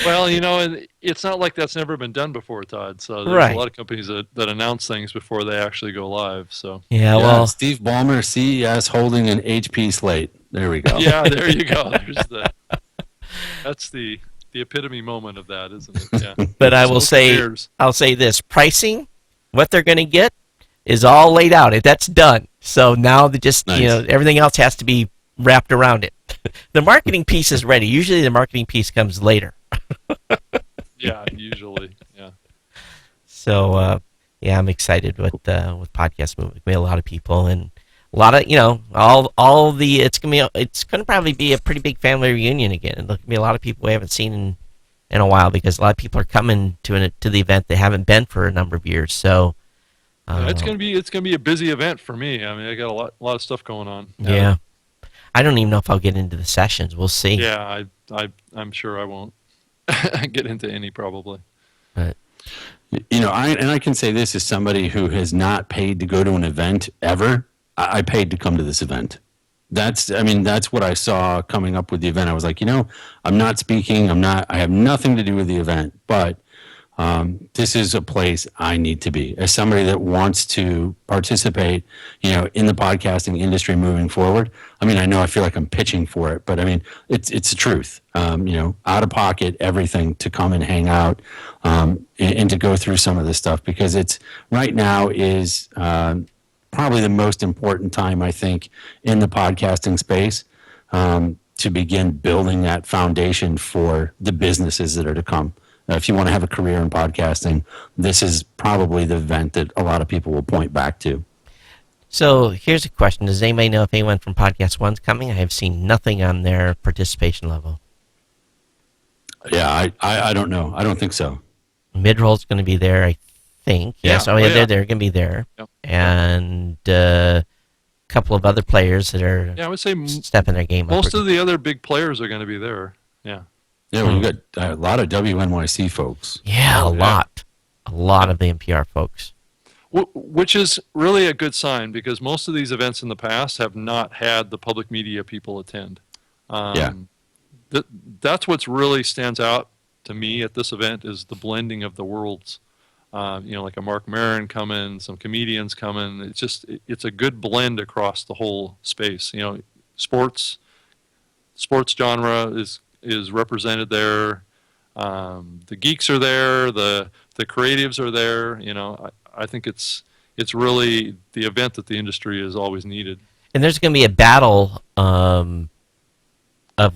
Well, and it's not like that's never been done before, Todd. So there's Right. a lot of companies that announce things before they actually go live. So Yeah, well, Steve Ballmer, CES, holding an HP slate. There we go. yeah, there you go. That's the epitome moment of that, isn't it? Yeah. but I will Smoke and mirrors. I'll say this: pricing, what they're going to get, is all laid out. That's done. So now they just Nice. everything else has to be wrapped around it. The marketing piece is ready. Usually the marketing piece comes later. Yeah, usually. Yeah. So I'm excited with Podcast Movement. We have a lot of people and a lot of all the it's gonna probably be a pretty big family reunion again. And there'll be a lot of people we haven't seen in a while because a lot of people are coming to the event they haven't been for a number of years. So It's gonna be a busy event for me. I mean, I got a lot of stuff going on. yeah. I don't even know if I'll get into the sessions. We'll see. Yeah, I'm sure I won't get into any probably. Right. I can say this as somebody who has not paid to go to an event ever. I paid to come to this event. That's what I saw coming up with the event. I was like, I'm not speaking. I have nothing to do with the event, but this is a place I need to be as somebody that wants to participate, in the podcasting industry moving forward. I feel like I'm pitching for it, but it's the truth. Out of pocket, everything to come and hang out, and to go through some of this stuff, because it's right now is, probably the most important time, I think, in the podcasting space, to begin building that foundation for the businesses that are to come. If you want to have a career in podcasting, this is probably the event that a lot of people will point back to. So here's a question. Does anybody know if anyone from Podcast One's coming? I have seen nothing on their participation level. Yeah, I don't know. I don't think so. Midroll's going to be there, I think. Yes. Yeah. They're going to be there. Yep. And a couple of other players that are I would say stepping their game up. most of the other big players are going to be there. Yeah. Yeah, we've got a lot of WNYC folks. Yeah, a lot of the NPR folks. Which is really a good sign, because most of these events in the past have not had the public media people attend. That's what's really stands out to me at this event, is the blending of the worlds. Like a Mark Maron coming, some comedians coming. It's a good blend across the whole space. Sports genre is represented there. The geeks are there. The creatives are there. I think it's really the event that the industry has always needed. And there's going to be a battle of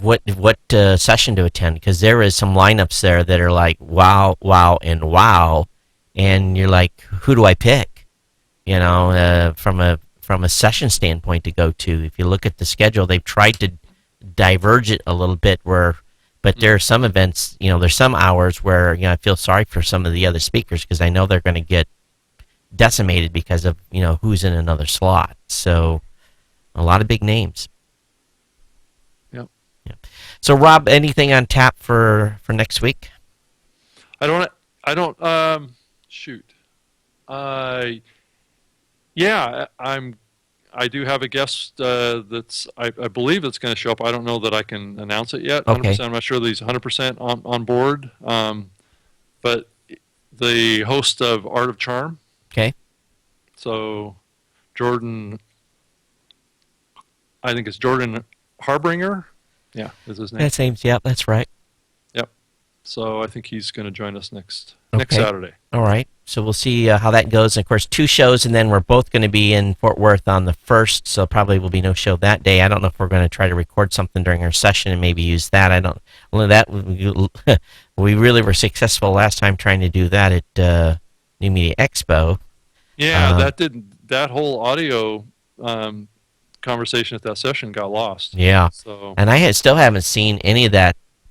what session to attend, because there is some lineups there that are like wow, and wow, and you're like, who do I pick? From a session standpoint to go to. If you look at the schedule, they've tried to diverge it a little bit, but there are some events, there's some hours where I feel sorry for some of the other speakers, because I know they're going to get decimated because of who's in another slot. So a lot of big names. Yep. So Rob, anything on tap for next week? Shoot. I do have a guest that's I believe that's going to show up. I don't know that I can announce it yet. 100%. Okay. I'm not sure that he's 100% on board. But the host of Art of Charm. Okay. So Jordan, I think it's Jordan Harbinger. Yeah, is his name. That seems, yeah, that's right. Yep. So I think he's going to join us next Okay. Saturday. All right. So we'll see how that goes. And of course, 2 shows, and then we're both going to be in Fort Worth on the 1st, so probably will be no show that day. I don't know if we're going to try to record something during our session and maybe use that. We really were successful last time trying to do that at New Media Expo. Yeah, that whole audio conversation at that session got lost. Yeah. So And I still haven't seen any of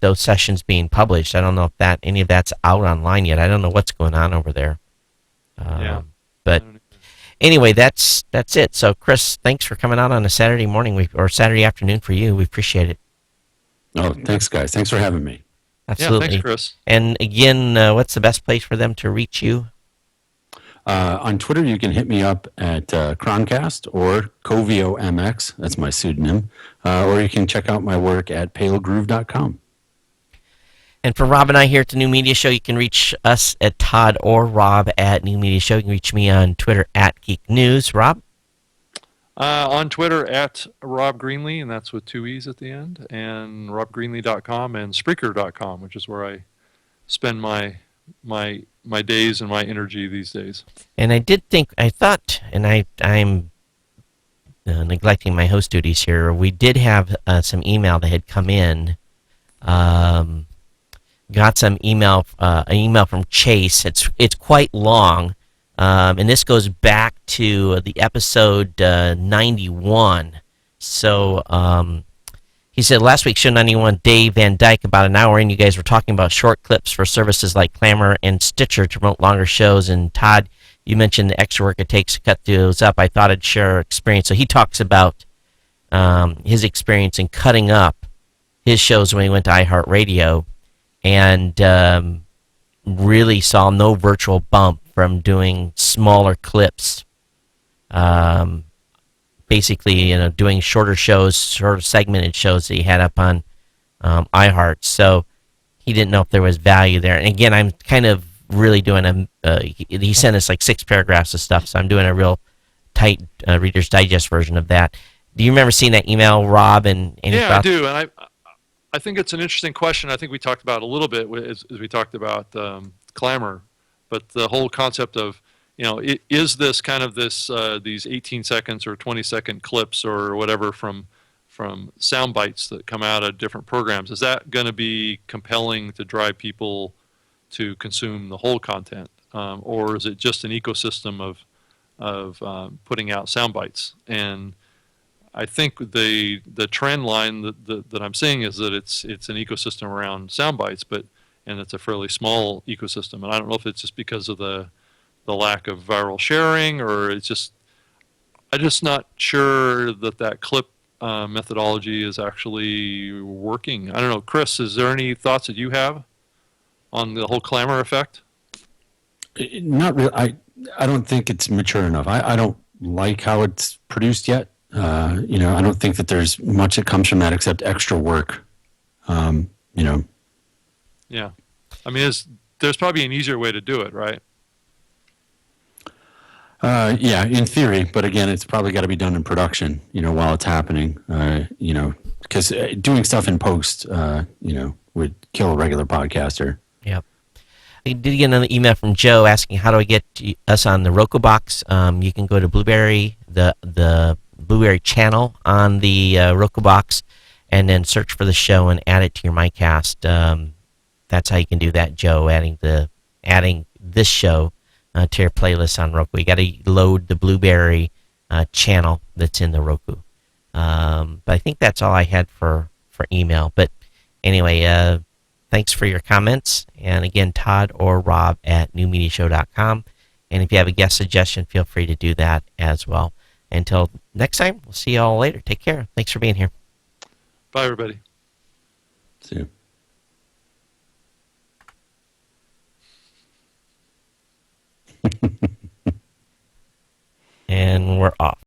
those sessions being published. I don't know if any of that's out online yet. I don't know what's going on over there. But anyway, that's it. So Kris, thanks for coming out on a Saturday morning or Saturday afternoon for you. We appreciate it. Oh, thanks, guys. Thanks for having me. Absolutely. Yeah, thanks, Kris. And again, what's the best place for them to reach you? On Twitter, you can hit me up at Croncast or CovioMX. That's my pseudonym. Or you can check out my work at palegroove.com. And for Rob and I here at the New Media Show, you can reach us at Todd or Rob at New Media Show. You can reach me on Twitter at Geek News. Rob? On Twitter at Rob Greenlee, and that's with 2 E's at the end, and robgreenlee.com and Spreaker.com, which is where I spend my days and my energy these days. And I thought, and I'm neglecting my host duties here, we did have some email that had come in. Got some email, an email from Chase. It's quite long, and this goes back to the episode 91. So he said, last week, show 91, Dave Van Dyke, about an hour in, you guys were talking about short clips for services like Clamor and Stitcher to promote longer shows. And Todd, you mentioned the extra work it takes to cut those up. I thought I'd share our experience. So he talks about his experience in cutting up his shows when he went to iHeartRadio. And really saw no virtual bump from doing smaller clips. Basically, doing shorter shows, shorter segmented shows that he had up on iHeart. So he didn't know if there was value there. And again, I'm kind of really doing he sent us like 6 paragraphs of stuff, so I'm doing a real tight Reader's Digest version of that. Do you remember seeing that email, Rob? And any Yeah, thoughts? I do, and I think it's an interesting question. I think we talked about it a little bit as we talked about clamor, but the whole concept of, is this kind of these 18 seconds or 20-second clips or whatever from sound bites that come out of different programs, is that going to be compelling to drive people to consume the whole content, or is it just an ecosystem of putting out sound bites? And I think the trend line that I'm seeing is that it's an ecosystem around sound bites, and it's a fairly small ecosystem. And I don't know if it's just because of the lack of viral sharing, or I'm just not sure that clip methodology is actually working. I don't know, Kris, is there any thoughts that you have on the whole clamor effect? Not really. I don't think it's mature enough. I don't like how it's produced yet. I don't think that there's much that comes from that except extra work. Yeah. I mean, there's probably an easier way to do it, right? Yeah, in theory, but again, it's probably got to be done in production, while it's happening, because doing stuff in post, would kill a regular podcaster. Yep. I did get another email from Joe asking how do I get us on the Roku box. You can go to Blueberry, the Blueberry channel on the Roku box, and then search for the show and add it to your MyCast. That's how you can do that, Joe. Adding this show to your playlist on Roku. You got to load the Blueberry channel that's in the Roku. But I think that's all I had for email. But anyway, thanks for your comments. And again, Todd or Rob at newmediashow.com. And if you have a guest suggestion, feel free to do that as well. Until next time, we'll see you all later. Take care. Thanks for being here. Bye, everybody. See you. And we're off.